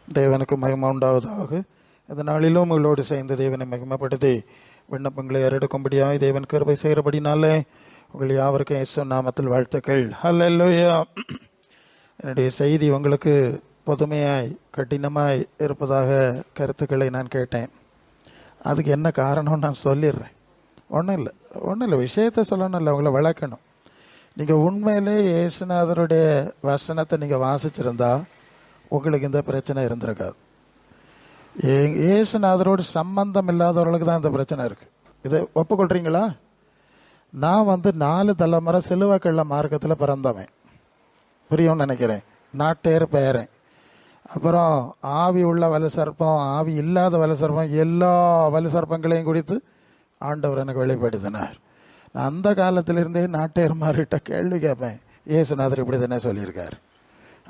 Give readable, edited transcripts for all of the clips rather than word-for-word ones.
தேவனுக்கு மகிமை உண்டாவதாக. இந்த நாளிலும் உங்களோடு சேர்ந்து தேவனை மகிமைப்படுத்தி விண்ணப்பங்களை ஏறெடுக்கும்படியாய் தேவன் கிருபை செய்கிறபடினாலே உங்கள் யாவருக்கும் இயேசு நாமத்தில் வாழ்த்துக்கள். ஹல்லேலூயா. என்னுடைய செய்தி உங்களுக்கு புதுமையாய் கடினமாய் இருப்பதாக கருத்துக்களை நான் கேட்டேன். அதுக்கு என்ன காரணம்னு நான் சொல்லிடுறேன். ஒன்றும் இல்லை, விஷயத்தை சொல்லணும் இல்லை, உங்களை விளக்கணும். நீங்கள் உண்மையிலே இயேசுநாதருடைய வசனத்தை நீங்கள் வாசிச்சிருந்தா உங்களுக்கு இந்த பிரச்சனை இருந்திருக்காது. இயேசுநாதரோடு சம்பந்தம் இல்லாதவர்களுக்கு தான் இந்த பிரச்சனை இருக்குது. இதை ஒப்புக்கொள்கிறீங்களா? நான் 4 தலைமுறை சிலுவைக்கள்ள மார்க்கத்தில் பிறந்தவன், புரியும்னு நினைக்கிறேன். நாட்டேர் பேரன். அப்புறம் ஆவி உள்ள வலுசர்ப்பம், ஆவி இல்லாத வலுசர்ப்பம், எல்லா வலுசர்ப்பங்களையும் குறித்து ஆண்டவர் எனக்கு வெளிப்படுத்தினார். நான் அந்த காலத்திலிருந்தே நாட்டேர் மாறிட்ட கேள்வி கேட்பேன். இயேசுநாதர் இப்படி தானே சொல்லியிருக்கார்,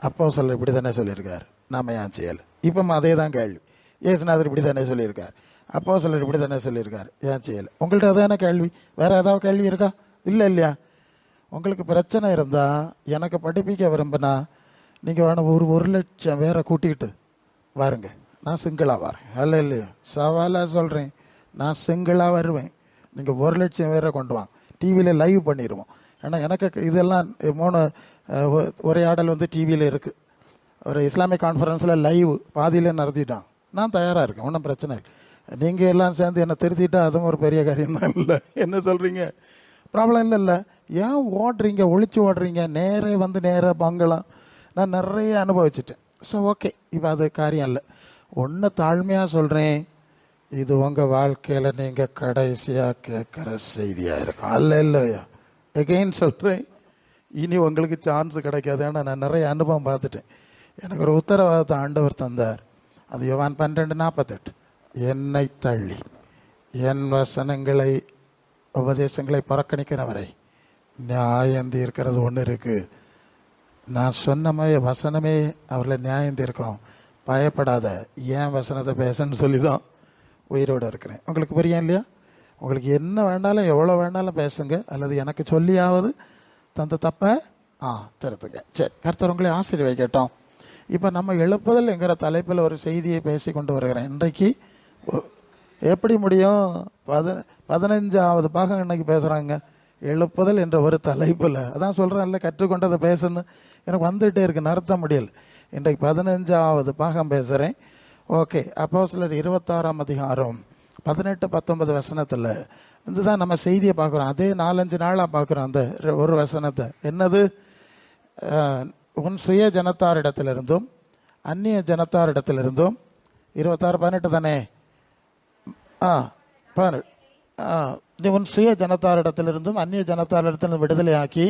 அப்போஸ்தலர் இப்படி தானே சொல்லியிருக்கார், நாம ஏன் செய்யலை? இப்போ அதே தான் கேள்வி. இயேசுநாதர் இப்படி தானே சொல்லியிருக்கார், அப்போஸ்தலர் இப்படி தானே சொல்லியிருக்கார், ஏன் செய்யலை? உங்கள்கிட்ட அதான கேள்வி, வேறு ஏதாவது கேள்வி இருக்கா? இல்லை இல்லையா? உங்களுக்கு பிரச்சனை இருந்தால் எனக்கு படிப்பிக்க விரும்பினா நீங்கள் வேணும் ஒரு லட்சம் பேரை கூட்டிகிட்டு வாருங்க, நான் சிங்கிளாக வரேன். அல்ல இல்லையா? சவாலாக சொல்கிறேன், நான் சிங்கிளாக வருவேன். நீங்கள் 1 லட்சம் பேரை கொண்டு வாங்க, டிவியில் லைவ் பண்ணிடுவோம். ஏன்னா எனக்கு இதெல்லாம் 3 உரையாடல் டிவியில் இருக்குது. ஒரு இஸ்லாமிக் கான்ஃபரன்ஸில் லைவ் பாதியிலே நடத்திட்டான். நான் தயாராக இருக்கேன், ஒன்றும் பிரச்சனை இல்லை. நீங்கள் எல்லாம் சேர்ந்து என்னை திருத்திட்டா அதுவும் ஒரு பெரிய காரியம் தான். இல்லை என்ன சொல்கிறீங்க? ப்ராப்ளம் இல்லை. ஏன் ஓடுறீங்க, ஒழிச்சு ஓடுறீங்க? நேராக பங்கலாம் நான் நிறைய அனுபவிச்சிட்டேன். ஸோ ஓகே, இப்போ அது காரியம் இல்லை. ஒன்று தாழ்மையாக சொல்கிறேன், இது உங்கள் வாழ்க்கையில் நீங்கள் கடைசியாக கேட்குற செய்தியாக இருக்கும். இல்லையா? எகெயின் சொல்கிறேன், இனி உங்களுக்கு சான்ஸ் கிடைக்காது. ஏன்னா நான் நிறைய அனுபவம் பார்த்துட்டேன். எனக்கு ஒரு உத்தரவாதத்தை ஆண்டவர் தந்தார். அது யோவான் 12:48. என்னை தள்ளி என் வசனங்களை உபதேசங்களை புறக்கணிக்கிறவரை நியாயம் தீர்க்கிறது ஒன்று இருக்குது. நான் சொன்ன வசனமே அவர்களை நியாயம் தீர்க்கும். பயப்படாத, ஏன் வசனத்தை பேசன்னு சொல்லி தான் உயிரோடு இருக்கிறேன். உங்களுக்கு புரியும் இல்லையா? உங்களுக்கு என்ன வேணாலும் எவ்வளோ வேணாலும் பேசுங்க, அல்லது எனக்கு சொல்லியாவது தந்த தப்பை திருத்துங்க. சரி, கர்த்தர் உங்களை ஆசீர்வதிக்கட்டும். இப்போ நம்ம எழுப்புதல்ங்கிற தலைப்பில் ஒரு செய்தியை பேசி கொண்டு வருகிறேன். இன்றைக்கு எப்படி முடியும்? 15வது பாகம் இன்னைக்கு பேசுகிறாங்க, எழுப்புதல் என்ற ஒரு தலைப்பில். அதான் சொல்கிறேன்ல, கற்றுக்கொண்டதை பேசணும். எனக்கு வந்துகிட்டே இருக்கு, நடத்த முடியல. இன்றைக்கு 15வது பாகம் பேசுகிறேன். ஓகே, அப்போஸ்தலர் 26ஆம் அதிகாரம் 18-19 வசனத்தில் இதுதான் நம்ம செய்தியை பார்க்குறோம். அதே 4-5 நாளாக பார்க்குறோம் அந்த ஒரு வசனத்தை. என்னது? உன் சுய ஜனத்தாரிடத்திலிருந்தும் அந்நிய ஜனத்தாரிடத்திலிருந்தும் 26-18 தானே? உன் சுய ஜனத்தாரிடத்திலிருந்தும் அந்நிய ஜனத்தாரிடத்திலிருந்து விடுதலையாக்கி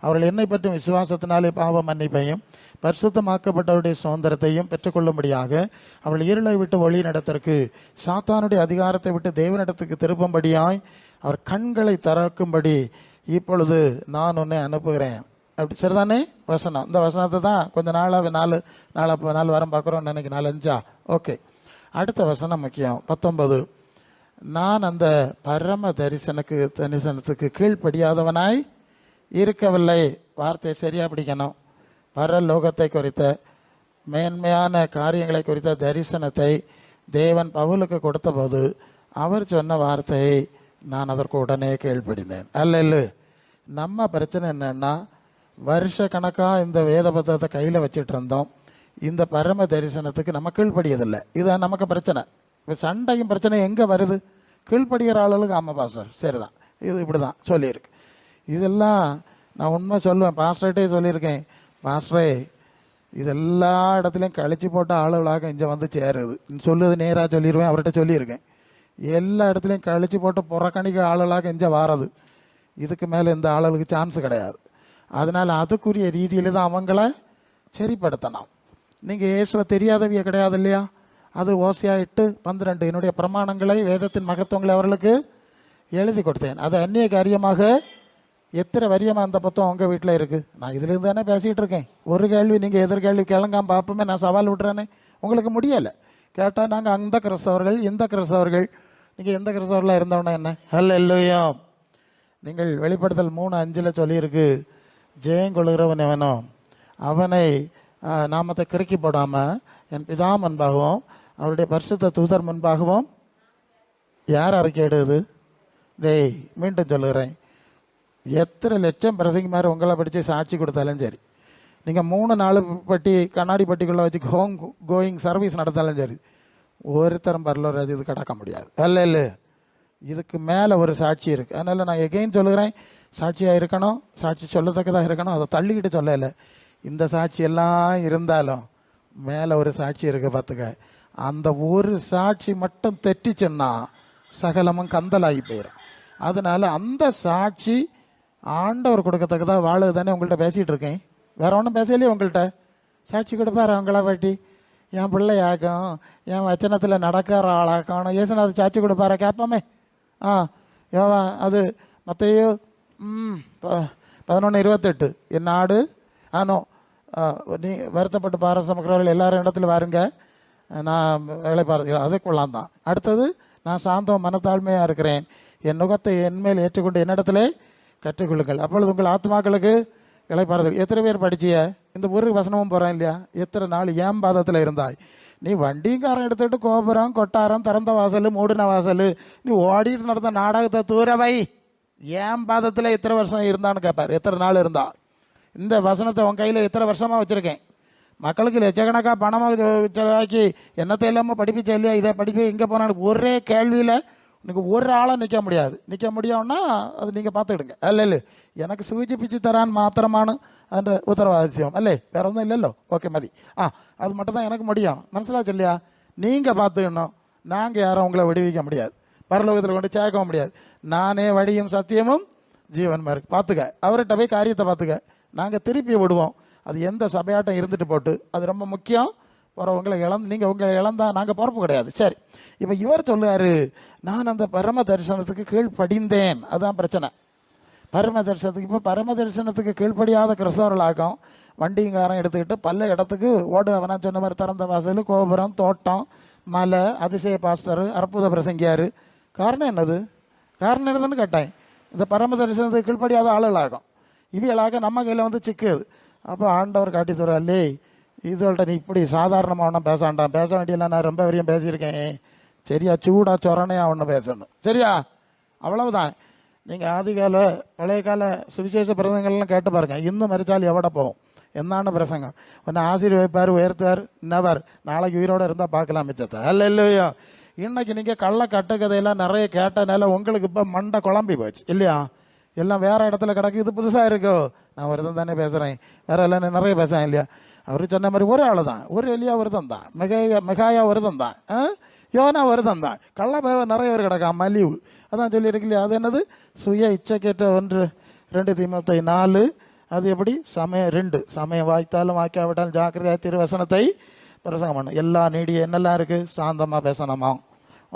அவர்கள் என்னை பற்றும் விசுவாசத்தினாலே பாவ மன்னிப்பையும் பரிசுத்தமாக்கப்பட்டவருடைய சுதந்திரத்தையும் பெற்றுக்கொள்ளும்படியாக அவர்கள் இருளை விட்டு ஒளி நடத்திற்கு சாத்தானுடைய அதிகாரத்தை விட்டு தேவனிடத்துக்கு திரும்பும்படியாய் அவர் கண்களை திறக்கும்படி இப்பொழுது நான் உன்னை அனுப்புகிறேன். அப்படி சரிதானே வசனம்? இந்த வசனத்தை தான் கொஞ்சம் நாளாக 4 வாரம் பார்க்குறோம் நினைக்க, 4-5. ஓகே, அடுத்த வசனம் முக்கியம். 19. நான் அந்த பரம தரிசனத்துக்கு கீழ்ப்படியாதவனாய் இருக்கவில்லை. வார்த்தையை சரியாக பிடிக்கணும். பரலோகத்தை குறித்த மேன்மையான காரியங்களை குறித்த தரிசனத்தை தேவன் பவுலுக்கு கொடுத்த போது அவர் சொன்ன வார்த்தையை நான் அதற்கு உடனே கீழ்ப்படிந்தேன். அல்ல, நம்ம பிரச்சனை என்னன்னா, வருஷ கணக்காக இந்த வேத புத்தகத்தை கையில் வச்சுட்டு இருந்தோம். இந்த பரம தரிசனத்துக்கு நம்ம கீழ்ப்படியதில்லை. இதுதான் நமக்கு பிரச்சனை. இப்போ சண்டையும் பிரச்சனை எங்கே வருது? கீழ்ப்படுகிற ஆளுகளுக்கு. ஆமாம் பாஸ்டர், சரிதான், இது இப்படி தான் சொல்லியிருக்கு. இதெல்லாம் நான் உண்மை சொல்லுவேன், பாஸ்டர்கிட்டே சொல்லியிருக்கேன். பாஸ்டரே, இது எல்லா இடத்துலையும் கழிச்சு போட்ட ஆளுகளாக இங்கே வந்து சேருது சொல்லுது. நேராக சொல்லிடுவேன், அவர்கிட்ட சொல்லியிருக்கேன். எல்லா இடத்துலையும் கழிச்சு போட்டு புறக்கணிக்க ஆளுகளாக இங்கே வாரது. இதுக்கு மேலே இந்த ஆளுகளுக்கு சான்ஸ் கிடையாது. அதனால் அதுக்குரிய ரீதியில் தான் அவங்கள சரிப்படுத்தணும். நீங்கள் இயேசுவை தெரியாதவிய கிடையாது இல்லையா? அது ஓசியா 8:12 என்னுடைய பிரமாணங்களை வேதத்தின் மகத்துவங்களை அவர்களுக்கு எழுதி கொடுத்தேன். அது அந்நிய காரியமாக எத்தனை வரியமாக அந்த புத்தகம் உங்கள் வீட்டில் இருக்குது. நான் இதுலேருந்து தானே பேசிகிட்டு இருக்கேன். ஒரு கேள்வி நீங்கள் எதிர்கேள்வி கிளங்காம பார்ப்போமே, நான் சவால் விட்றேனே. உங்களுக்கு முடியலை கேட்டால் நாங்கள் அந்த கிறிஸ்தவர்கள் இந்த கிறிஸ்தவர்கள். நீங்கள் எந்த கிறிஸ்தவர்களாக இருந்தவனா என்ன? ஹல்லேலூயா. நீங்கள் வெளிப்படுத்தல் 3:5 சொல்லியிருக்கு, ஜெயம் கொள்கிறவன் எவனோ அவனை நாமத்தை கிறுக்கி போடாமல் என் பிதா முன்பாகவும் அவருடைய பரிசுத்த தூதர் முன்பாகவும் யார் அறிக்கையிடுது? டேய், மீண்டும் சொல்லுகிறேன், எத்தனை லட்சம் பிரசங்கிமார் உங்களை படித்து சாட்சி கொடுத்தாலும் சரி, நீங்கள் 3-4 பட்டி கண்ணாடி பட்டிக்குள்ளே வச்சு ஹோம் கோயிங் சர்வீஸ் நடத்தாலும் சரி, ஒருத்தரம் பரலோர் இது கடக்க முடியாது. அல்ல இல்லை, இதுக்கு மேலே ஒரு சாட்சி இருக்குது. அதனால் நான் எகெயின் சொல்லுகிறேன், சாட்சியாக இருக்கணும், சாட்சி சொல்லத்தக்கதாக இருக்கணும். அதை தள்ளிக்கிட்டு சொல்லலை. இந்த சாட்சி எல்லாம் இருந்தாலும் மேலே ஒரு சாட்சி இருக்குது பார்த்துக்க. அந்த ஒரு சாட்சி மட்டும் தெட்டிச்சுன்னா சகலமும் கந்தலாகி போயிடும். அதனால அந்த சாட்சி ஆண்டவர் கொடுக்கத்தக்கதாக வாழு தானே உங்கள்கிட்ட பேசிகிட்டு இருக்கேன். வேற ஒன்றும் பேசலையே உங்கள்கிட்ட. சாட்சி கொடுப்பாரு அவங்கள பற்றி, என் பிள்ளையாக்கும் என் வச்சனத்தில் நடக்கிற ஆளாக்கணும் ஏசுநாத சாட்சி கொடுப்பார கேட்பாமே. யோவா அது மத்தையோ 11:28 என் நாடு ஆனோ நீ வருத்தப்பட்டு பாரசமக்கிறவர்கள் எல்லாரும் இடத்துல வாருங்க, நான் வேலை பார்த்து அது கொள்ளான் தான். அடுத்தது, நான் சாந்தம் மனத்தாழ்மையாக இருக்கிறேன், என் நுகத்தை என்மேல் ஏற்றுக்கொண்டு என்னிடத்துல கற்றுக்கொள்ளுங்கள், அப்பொழுது உங்கள் ஆத்மாக்களுக்கு இளைப்பாறுதல். எத்தனை பேர் படிச்சிய? இந்த ஒரு வசனமும் போகிறேன் இல்லையா? எத்தனை நாள் ஏன் பாதத்தில் இருந்தாய்? நீ வண்டிங்காரன் எடுத்துகிட்டு கோபுரம் கொட்டாரம் திறந்த வாசல் மூடின வாசல் நீ ஓடிட்டு நடந்த நாடகத்தை தூரவை ஏன் பாதத்தில் எத்தனை வருஷம் இருந்தான்னு கேட்பார். எத்தனை நாள் இருந்தா? இந்த வசனத்தை உன் கையில் எத்தனை வருஷமாக வச்சுருக்கேன், மக்களுக்கு லட்சக்கணக்காக பணமாக செலவாக்கி என்னத்தை இல்லாமல் படிப்பிச்சா இல்லையா? இதை படிப்பு எங்கே போனாலும் ஒரே கேள்வியில் உனக்கு ஒரு ஆளாக நிற்க முடியாது. நிற்க முடியும்னா அது நீங்கள் பார்த்துக்கிடுங்க. அல்ல இல்லை, எனக்கு சூச்சிப்பிச்சு தரான் மாத்திரமான அந்த உத்தரவாதித்யம் அல்லே, வேற ஒன்றும் இல்லைல்லோ. ஓகே மதி. அது மட்டும் தான் எனக்கு முடியும். மனசிலாச்சு இல்லையா? நீங்கள் பார்த்துக்கணும். நாங்கள் யாரும் உங்களை விடுவிக்க முடியாது, பரலோகத்தில் கொண்டு சேர்க்கவும் முடியாது. நானே வழியும் சத்தியமும் ஜீவன்மா இருக்கு. பார்த்துக்க, அவர்கிட்ட போய் காரியத்தை பார்த்துக்க. நாங்கள் திருப்பி விடுவோம். அது எந்த சபையாட்டம் இருந்துட்டு போட்டு, அது ரொம்ப முக்கியம். உங்களை நீங்கள் உங்களை இழந்தா நாங்கள் பொறுப்பு கிடையாது. சரி, இப்போ இவர் சொல்லுவார், நான் அந்த பரம தரிசனத்துக்கு கீழ்ப்படிந்தேன். அதுதான் பிரச்சனை. பரம தரிசனத்துக்கு இப்போ பரம தரிசனத்துக்கு கீழ்ப்படியாத கிறிஸ்தவர்களாகும் வண்டிங்காரம் எடுத்துக்கிட்டு பல இடத்துக்கு ஓடு. அவனா சொன்ன மாதிரி திறந்த வாசல், கோபுரம், தோட்டம், மலை, அதிசய பாஸ்டர், அற்புத பிரசங்கியார். காரணம் என்னது? காரணம் என்னதுன்னு கேட்டேன். இந்த பரம தரிசனத்துக்கு கீழ்ப்படியாத ஆளுகளாகும். இவைகளாக நம்ம கையில் வந்து சிக்குது. அப்போ ஆண்டவர் காட்டி தர்றாலே, இதோட நீ இப்படி சாதாரணமாக பேசாண்டாம், பேச வேண்டியெல்லாம் நான் ரொம்ப வரையும் பேசியிருக்கேன். சரியா? சூடா சொரணையாக ஒன்று பேசணும். சரியா? அவ்வளவுதான். நீங்கள் ஆதிகால பழைய கால சுவிசேஷ பிரசங்கள்லாம் கேட்டு பாருங்கள். இன்னும் மறிச்சால் எவ்வளோ போகும், என்னான பிரசங்கம். ஒன்று ஆசீர்வைப்பார், உயர்த்துவார், நவர், நாளைக்கு உயிரோடு இருந்தால் பார்க்கலாம் மிச்சத்தை. அல்ல இல்லையோ? இன்னைக்கு நீங்கள் கள்ள கட்டுக்கதையெல்லாம் நிறைய கேட்டனால உங்களுக்கு இப்போ மண்டை குழம்பி போச்சு இல்லையா? எல்லாம் வேற இடத்துல கிடக்கு, இது புதுசாக இருக்கோ. நான் ஒருத்தன் தானே பேசுகிறேன், வேற எல்லாம் நிறைய பேசுகிறேன் இல்லையா? அவர் சொன்ன மாதிரி ஒரு ஆள் தான், ஒரு எலியா ஒருத்தன் தான், மெகாயா ஒருத்தன் தான், யோனா ஒருத்தன் தான். கள்ளப்பேவ நிறைய பேர் கிடக்கான், மலிவு. அதான் சொல்லியிருக்கு இல்லையா? அது என்னது? சுய இச்சைக்கேற்ற 1-2 தீமோத்தேயு 4. அது எப்படி? சமயம் 2. சமயம் வாய்த்தாலும் வாய்க்காவிட்டாலும் ஜாக்கிரதையாக திருவசனத்தை பிரசங்கம் பண்ணும். எல்லா நீடிய என்னெல்லாம் இருக்குது? சாந்தமாக பேசணுமா,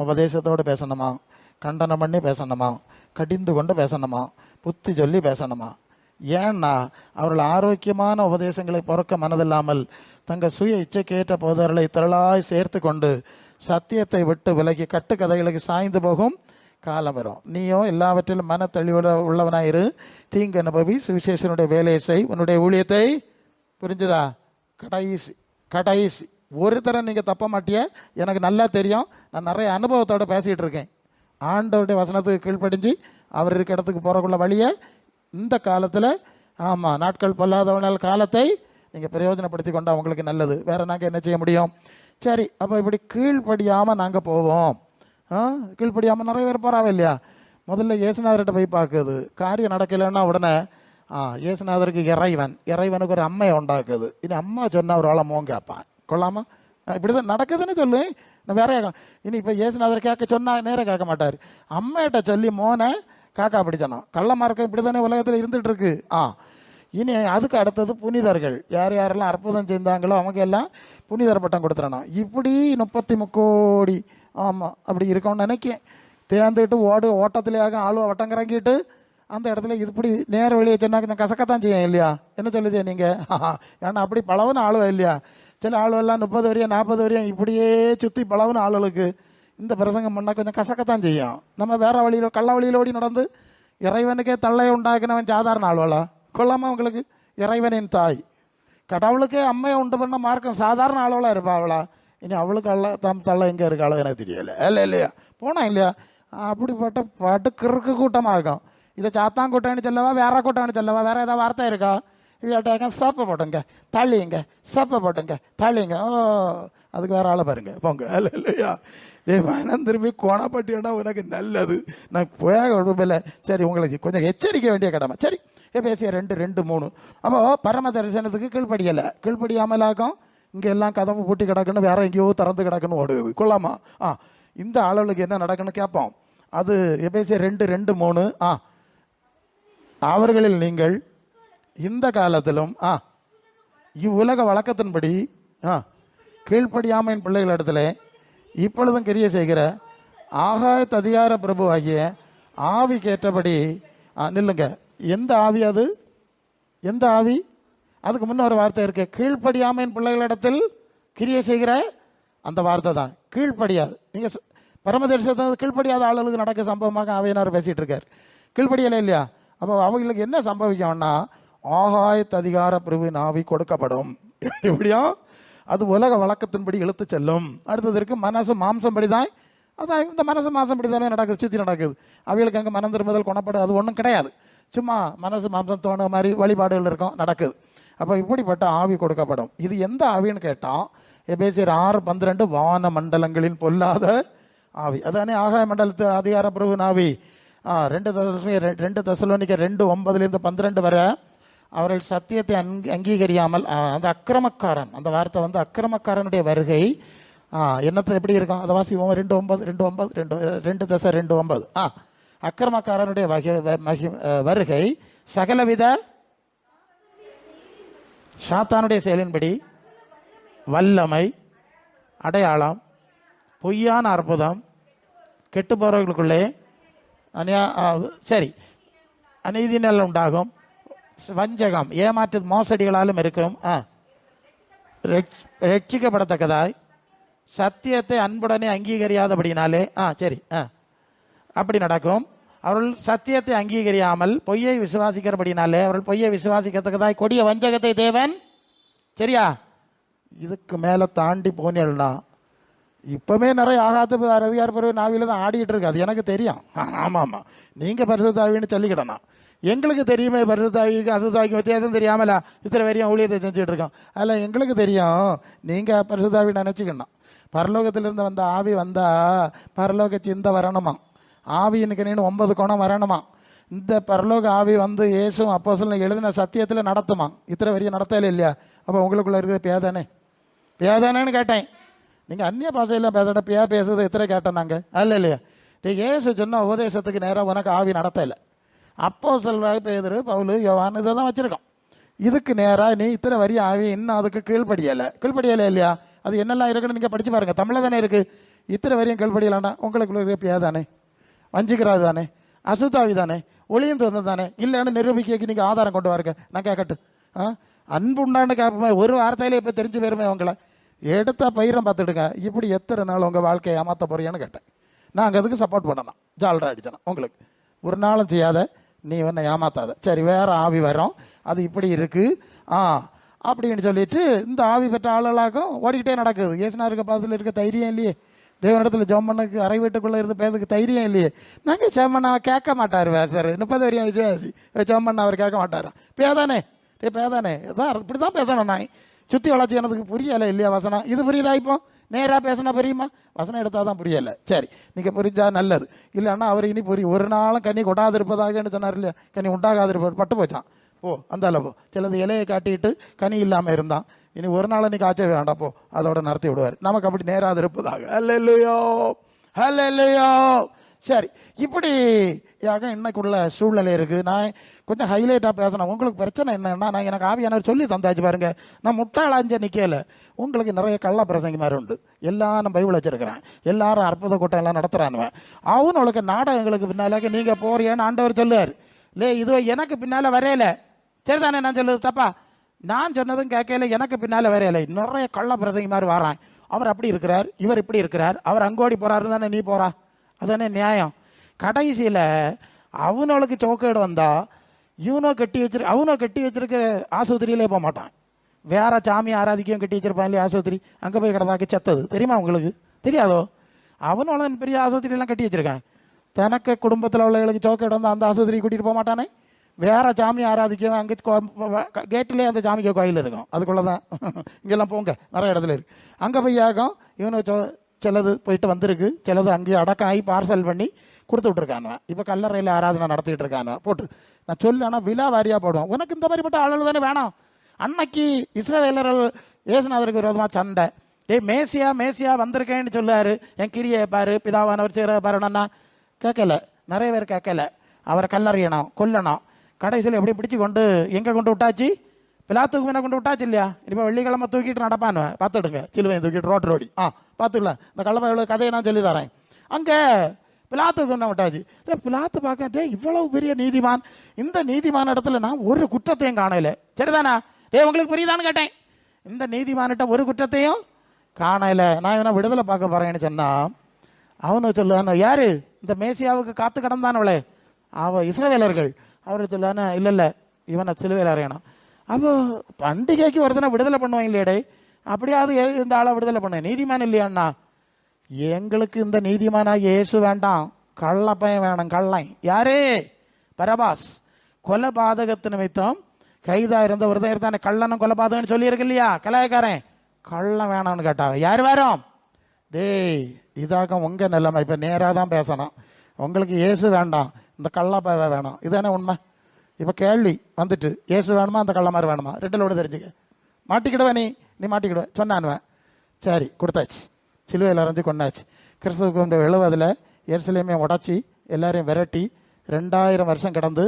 உபதேசத்தோடு பேசணுமா, கண்டனம் பண்ணி பேசணுமா, கடிந்து கொண்டு பேசணுமா, புத்தி சொல்லி பேசணுமா. ஏன்னா அவர்கள் ஆரோக்கியமான உபதேசங்களை பொறுக்க மனதில்லாமல் தங்கள் சுய இச்சைக்கேற்ற போதவர்களை திரளாய் சேர்த்து கொண்டு சத்தியத்தை விட்டு விலகி கட்டுக்கதைகளுக்கு சாய்ந்து போகும் காலம் வரும். நீயோ எல்லாவற்றிலும் மன தெளிவுட உள்ளவனாயிரு, தீங்கு அனுபவி, சுவிசேஷனுடைய வேலையை செய், உன்னுடைய ஊழியத்தை. புரிஞ்சுதா? கடைசி ஒரு தரம் நீங்கள் தப்ப மாட்டிய, எனக்கு நல்லா தெரியும். நான் நிறைய அனுபவத்தோட பேசிகிட்டு இருக்கேன். ஆண்டவருடைய வசனத்துக்கு கீழ்ப்படிஞ்சு அவர் இருக்க இடத்துக்கு போகிறக்குள்ள வழியை இந்த காலத்தில், நாட்கள் பொல்லாதவனால் காலத்தை நீங்கள் பிரயோஜனப்படுத்தி கொண்டா உங்களுக்கு நல்லது. வேறு நாங்கள் என்ன செய்ய முடியும்? சரி, அப்போ இப்படி கீழ்ப்படியாமல் நாங்கள் போவோம். கீழ்ப்படியாமல் நிறைய பேர் போகிறாவே இல்லையா? முதல்ல இயேசுநாதர்கிட்ட போய் பார்க்குது, காரியம் நடக்கலைன்னா உடனே இயேசுநாதருக்கு இறைவனுக்கு ஒரு அம்மையை உண்டாக்குது. இனி அம்மா சொன்னால் ஒரு ஆளை மோங்க கேட்பான். கொள்ளாமல் இப்படி தான் நடக்குதுன்னு சொல்லு. நான் வேற இனி இப்போ இயேசுநாதர் கேட்க சொன்னால் நேராக கேட்க மாட்டார். அம்மையிட்ட சொல்லி மோனை காக்கா பிடிச்சனோ. கள்ள மார்க்கம் இப்படி தானே உலகத்தில் இருந்துகிட்டு இருக்கு. இனி அதுக்கு அடுத்தது புனிதர்கள். யார் யாரெல்லாம் அற்புதம் செய்தாங்களோ அவங்க எல்லாம் புனிதர் பட்டம் கொடுத்துடணும். இப்படி 33 கோடி அப்படி இருக்கணும்னு நினைக்கேன். தேர்ந்துக்கிட்டு ஓட்டத்திலேயாக ஆளுவ வட்டங்கிறங்கிட்டு அந்த இடத்துல இப்படி நேர வெளியே சொன்னா கொஞ்சம் கசக்கத்தான் செய்யும் இல்லையா? என்ன சொல்லுதே நீங்கள்? ஏன்னா அப்படி பழவுன்னு ஆளுவா இல்லையா? சில ஆளுவெல்லாம் 30 வரையும் 40 வரையும் இப்படியே சுற்றி பழவுன்னு ஆளுகளுக்கு இந்த பிரசங்கம் பண்ணால் கொஞ்சம் கசக்கத்தான் செய்யும். நம்ம வேற வழியில் கள்ள வழியிலோடி நடந்து இறைவனுக்கே தள்ளையை உண்டாக்குனவன் சாதாரண ஆளுவலா? கொள்ளாமல் அவங்களுக்கு இறைவனின் தாய் கடவுளுக்கே அம்மையை உண்டு பண்ண மார்க்கம் சாதாரண ஆளவளாக இருப்பா அவளா? இனி அவளுக்கு தள்ள எங்கே இருக்க ஆளு எனக்கு தெரியல. இல்லையா போனா இல்லையா? அப்படிப்பட்ட பாட்டு கிறுக்கு கூட்டமாகும். இதை சாத்தான் கூட்டம்னு சொல்லவா, வேற கூட்டம்னு சொல்லவா, வேற ஏதாவது வார்த்தை இருக்கா? இல்லாட்டாக்க சோப்பை போட்டுங்க தள்ளிங்க, சோப்பை போட்டுங்க தள்ளிங்க. ஓ, அதுக்கு வேற ஆளை பாருங்க போங்க. இல்லையா? மனம் திரும்பி கோணப்பட்டியடா உனக்கு நல்லது. நான் போய விரும்பல. சரி, உங்களுக்கு கொஞ்சம் எச்சரிக்க வேண்டிய கடமை. சரி, பேசிய 2:3. அப்போ பரம தரிசனத்துக்கு கீழ்படியலை. கீழ்படியாமலாக்கும் இங்கே எல்லாம் கதவு பூட்டி கிடக்குன்னு வேற எங்கேயோ திறந்து கிடக்குன்னு ஓடுது. கொள்ளாமா? இந்த அளவுக்கு என்ன நடக்குன்னு கேட்போம். அது எபேசியர் 2:3. அவர்களில் நீங்கள் இந்த காலத்திலும் இவ்வுலக வழக்கத்தின்படி கீழ்ப்படியாமையின் பிள்ளைகளிடத்துல இப்பொழுதும் கிரியை செய்கிற ஆகாயத்து அதிகார பிரபு ஆகிய ஆவிக்கேற்றபடி நில்லுங்க. எந்த ஆவி அது? எந்த ஆவி? அதுக்கு முன்ன ஒரு வார்த்தை இருக்கு, கீழ்ப்படியாமையின் பிள்ளைகளிடத்தில் கிரியை செய்கிற அந்த வார்த்தை தான். கீழ்ப்படியாது. நீங்கள் பரமதரிசனத்தை கீழ்ப்படியாத ஆளுகளுக்கு நடக்க சம்பவமாக ஆவியனார் பேசிகிட்டு இருக்கார். கீழ்ப்படியலை இல்லையா? அப்போ அவங்களுக்கு என்ன சம்பவிக்கும்னா ஆகாயத்து அதிகார பிரபுவின் ஆவி கொடுக்கப்படும். எப்படியா? அது உலக வழக்கத்தின்படி இழுத்து செல்லும். அடுத்ததற்கு மனசு மாம்சம் படிதான். அதான் இந்த மனசு மாம்சம் படிதானே நடக்குது, சுற்றி நடக்குது. அவைகளுக்கு அங்கே மனம் திரும்புதல் குணப்படு அது ஒன்றும் கிடையாது. சும்மா மனசு மாம்சம் தோணு மாதிரி வழிபாடுகள் இருக்கும், நடக்குது. அப்போ இப்படிப்பட்ட ஆவி கொடுக்கப்படும். இது எந்த ஆவின்னு கேட்டால் எபேசியர் 6:12 வான மண்டலங்களின் பொல்லாத ஆவி. அதானே ஆகாய மண்டலத்து அதிகார பிரபுவின் ஆவி. 2 தெசலோனிக்கர் 2:9-12 வரை அவர்கள் சத்தியத்தை அங்கீகரியாமல் அந்த அக்கிரமக்காரன், அந்த வார்த்தை வந்து அக்கிரமக்காரனுடைய வருகை என்னத்தை எப்படி இருக்கும்? அதை வாசிவோம். 2 தசை 2:9. அக்கிரமக்காரனுடைய வருகை சகலவித சாத்தானுடைய செயலின்படி வல்லமை, அடையாளம், பொய்யான அற்புதம், கெட்டு போறவர்களுக்குள்ளே அநீதினால் உண்டாகும், வஞ்சகம், ஏமாற்று மோசடிகளாலும் இருக்கும், ரட்சிக்கப்படத்தக்கதாய் சத்தியத்தை அன்புடனே அங்கீகரியாதபடினாலே அப்படி நடக்கும். அவர்கள் சத்தியத்தை அங்கீகரியாமல் பொய்யை விசுவாசிக்கிறபடினாலே அவர்கள் பொய்யை விசுவாசிக்கத்தக்கதாய் கொடிய வஞ்சகத்தை தேவன். சரியா? இதுக்கு மேலே தாண்டி போனேன்னா இப்போவே நிறைய ஆகாத அதிகார பிறகு நாவில தான் ஆடிட்டு இருக்கு. அது எனக்கு தெரியும். ஆமாம், நீங்கள் பரிசுத்தாவின்னு சொல்லிக்கிடணும். எங்களுக்கு தெரியுமே பரிசுத்தாவிக்கு அசுத்தாவிக்கு வித்தியாசம் தெரியாமலா இத்தனை வரையும் ஊழியத்தை செஞ்சுட்டு இருக்கோம். அதில் எங்களுக்கு தெரியும். நீங்கள் பரிசுத்தாவி நினச்சிக்கணும். பரலோகத்திலிருந்து வந்த ஆவி வந்தால் பரலோக சிந்தை வரணுமா? ஆவியினுக்கு 9 கோணம் வரணுமா? இந்த பரலோக ஆவி வந்து இயேசுவும் அப்போஸ்தலனும் எழுதின சத்தியத்தில் நடத்துமா? இத்தனை வரையும் நடத்தல இல்லையா? அப்போ உங்களுக்குள்ள இருக்குது பேதானேன்னு கேட்டேன். நீங்கள் அந்நிய பாஷையெல்லாம் பேசட்ட பேசுறது எத்தனை கேட்டேன் நாங்கள். அல்ல இல்லையா? இயேசு சொன்ன உபதேசத்துக்கு நேராக உனக்கு ஆவி நடத்தலை. அப்போஸ்தலராக பேதுரு, பவுல், யோவான் இதை தான் வச்சுருக்கோம். இதுக்கு நேராக நீ இத்தனை வரி ஆவி இன்னும் அதுக்கு கீழ்படியலை இல்லையா? அது என்னெல்லாம் இருக்குன்னு நீங்கள் படித்து பாருங்கள். தமிழில் தானே இருக்குது. இத்தனை வரையும் கீழ்படியலான்னா உங்களுக்குள்ள இருக்க பேதானே, வஞ்சிக்கிறாது தானே, அசுத்தாவி தானே, ஒளியும் தோணுது தானே. இல்லைன்னு நிரூபிக்க நீங்கள் ஆதாரம் கொண்டு வாருங்க. நான் கேட்கட்டு அன்பு உண்டான்னு கேட்போமே, ஒரு வார்த்தையில இப்போ தெரிஞ்சு போயிருமே உங்களை. எடுத்தா பயிரம் பார்த்துடுங்க. இப்படி எத்தனை நாள் உங்கள் வாழ்க்கையை ஏமாற்ற போறியான்னு கேட்டேன். நாங்கள் அதுக்கு சப்போர்ட் பண்ணணும். ஜாலரா அடிச்சேன் உங்களுக்கு. ஒரு நாளும் செய்யாத, நீ என்ன ஏமாத்தாத. சரி, வேற ஆவி வரும், அது இப்படி இருக்கு அப்படின்னு சொல்லிட்டு இந்த ஆவி பெற்ற ஆளுகளாக்கும் ஓடிக்கிட்டே நடக்குது. ஏசுனாருக்கு பாதத்தில் இருக்க தைரியம் இல்லையே. தேவனிடத்தில் ஜோமனுக்கு அறை வீட்டுக்குள்ளே இருந்து பேசுக்கு தைரியம் இல்லையே. நாங்கள் ஜோமன் அவர் கேட்க மாட்டார். சார் 30 வரையும் விசுவாசி ஜோமன் அவர் கேட்க மாட்டார். பேதானே இதான் இப்படி தான் பேசணும். நான் சுற்றி வளர்ச்சி எனக்கு புரியலை இல்லையா வசனம்? இது புரியுதா? இப்போ நேராக பேசினா புரியுமா? வசனம் எடுத்தால் தான் புரியலை. சரி, நீங்கள் புரிஞ்சா நல்லது. இல்லைன்னா அவர் இனி ஒரு நாளும் கனி கொடாது இருப்பதாகன்னு சொன்னார் இல்லையா? கனி உண்டாகாது இருப்பது பட்டு போச்சான். அந்த அளவு சிலது இலையை காட்டிட்டு கனி இல்லாமல் இருந்தான். இனி ஒரு நாள் நீ காய்ச்ச வேண்டாம், அதோட நடத்தி விடுவார். நமக்கு அப்படி நேராது இருப்பதாக. ஹல்லேலூயா. சரி, இப்படி இன்னைக்குள்ள சூழ்நிலை இருக்குது. நான் கொஞ்சம் ஹைலைட்டாக பேசணும். உங்களுக்கு பிரச்சனை என்னன்னா, நான் எனக்கு ஆவியானவர் சொல்லி தந்தாச்சு பாருங்க. நான் முட்டாளாஞ்ச நிற்கல. உங்களுக்கு நிறைய கள்ள பிரசங்கி மாதிரி உண்டு. எல்லாரும் பைபிள் வச்சிருக்கிறேன். எல்லாரும் அற்புத கூட்டம் எல்லாம் நடத்துறானுவேன். அவனுக்கு நாடகங்களுக்கு பின்னாலே நீங்கள் போறியேன்னு ஆண்டவர் சொல்லுவார். இதுவோ எனக்கு பின்னால் வரையல. சரிதானே? நான் சொல்லுது தப்பா? நான் சொன்னதும் கேட்கல, எனக்கு பின்னால் வரையலை. நிறைய கள்ள பிரசங்கி மாதிரி வரான். அவர் அப்படி இருக்கிறார், இவர் இப்படி இருக்கிறார், அவர் அங்கோடி போறாரு தானே நீ போறா? அதுதானே நியாயம்? கடைசியில் அவனுக்கு சோக்கேடு வந்தா அவனோ கட்டி வச்சிருக்க ஆஸ்பத்திரியிலே போக மாட்டான். வேற சாமி ஆராதிக்கவும் கட்டி வச்சிருப்பான் இல்லையா ஆஸ்பத்திரி, அங்கே போய் கிடந்தாக்கி செத்தது தெரியுமா உங்களுக்கு? தெரியாதோ? அவனோட பெரிய ஆஸ்பத்திரியெல்லாம் கட்டி வச்சிருக்கேன். தனக்கு குடும்பத்தில் உள்ளவர்களுக்கு சோக்கெட் வந்து அந்த ஆஸ்பத்திரிக்கு கூட்டிகிட்டு போக மாட்டானே. வேற சாமி ஆராதிக்கவும் அங்கே கேட்டிலே அந்த சாமிக்கு கோயில் இருக்கும், அதுக்குள்ளே தான். இங்கெல்லாம் போங்க, நிறைய இடத்துல இருக்கு. அங்கே போய் ஆகும் இவனு சிலது போயிட்டு வந்திருக்கு, சிலது அங்கேயே அடக்கம் ஆகி பார்சல் பண்ணி கொடுத்து விட்ருக்கானுவன். இப்போ கல்லறையில் ஆராதனை நடத்திட்டு இருக்கானுவன் போட்டு. நான் சொல்லு, ஆனால் விழா வாரியாக போடுவோம். உனக்கு இந்த மாதிரிப்பட்ட ஆளுகள் தானே வேணும். அன்னைக்கு இஸ்ரவேலர்கள் இயேசுநாதருக்கு விரோதமாக சண்டை. மேசியா மேசியா வந்திருக்கேன்னு சொல்லுவாரு, என் கிரியை பாரு, பிதாவானவர் செய்கிற பாருன்னா கேட்கல. நிறைய பேர் கேட்கல. அவரை கல்லறியணும், கொல்லணும். கடைசியில் எப்படி பிடிச்சி கொண்டு எங்கே கொண்டு விட்டாச்சு? பிலாத்துக்கு மேலே கொண்டு விட்டாச்சு இல்லையா? இப்போ வெள்ளிக்கிழமை தூக்கிட்டு நடப்பானுவேன், பார்த்துடுங்க. சிலுவையை தூக்கிட்டு ரோடி பார்த்துக்கலாம். இந்த கள்ளப்பையோட கதையை நான் சொல்லி தரேன். அங்கே பிலாத்துக்கு கொண்டு விட்டாச்சு. பிலாத்து பார்க்க இவ்வளவு பெரிய நீதிமான், இந்த நீதிமான இடத்துல நான் ஒரு குற்றத்தையும் காணல. சரிதானா? உங்களுக்கு புரியுதான்னு கேட்டேன். இந்த நீதிமான்கிட்ட ஒரு குற்றத்தையும் காணல. நான் இவனை விடுதலை பார்க்க போறேன்னு சொன்னா அவனு சொல்லுவான், யாரு இந்த மேசியாவுக்கு காத்து கடந்தானவளே அவ இஸ்ரவேலர்கள். அவரு சொல்லுவான, இல்லை இல்லை இவனை சிலுவையில் அறையணும். அப்போ பண்டிகைக்கு ஒருத்தனை விடுதலை பண்ணுவாங்க இல்லையடே, அப்படியாவது இந்த ஆளை விடுதலை பண்ணுவேன். நீதிமான் இல்லையாண்ணா? எங்களுக்கு இந்த நீதிமானா இயேசு வேண்டாம், கள்ளப்பையன் வேணும். கள்ளன் யாரு? பரபாஸ். கொலைபாதகத்து நிமித்தம் கைதா இருந்த ஒருத்தர் தானே கள்ளனும் கொலைபாதகன்னு சொல்லியிருக்கு இல்லையா? கலாயக்காரன் கள்ளம் வேணும்னு கேட்டாவ. யார் வரும்? டேய், இதாக உங்க நிலைமை. இப்போ நேராக தான் பேசணும். உங்களுக்கு இயேசு வேண்டாம், இந்த கள்ளப்பைய வேணும். இதுதானே உண்மை. இப்போ கேள்வி வந்துட்டு, இயேசு வேணுமா அந்த கள்ள மாதிரி வேணுமா? ரெண்டிலோட தெரிஞ்சுக்க. மாட்டிக்கிடுவேன், நீ மாட்டிக்கிடுவேன் சொன்னானுவேன். சரி, கொடுத்தாச்சு. சிலுவையில் அரைஞ்சு கொண்டாச்சு. கிறிஸ்துவுக்கு 70 எருசலேமே உடச்சி எல்லாரையும் விரட்டி 2000 வருஷம் கிடந்து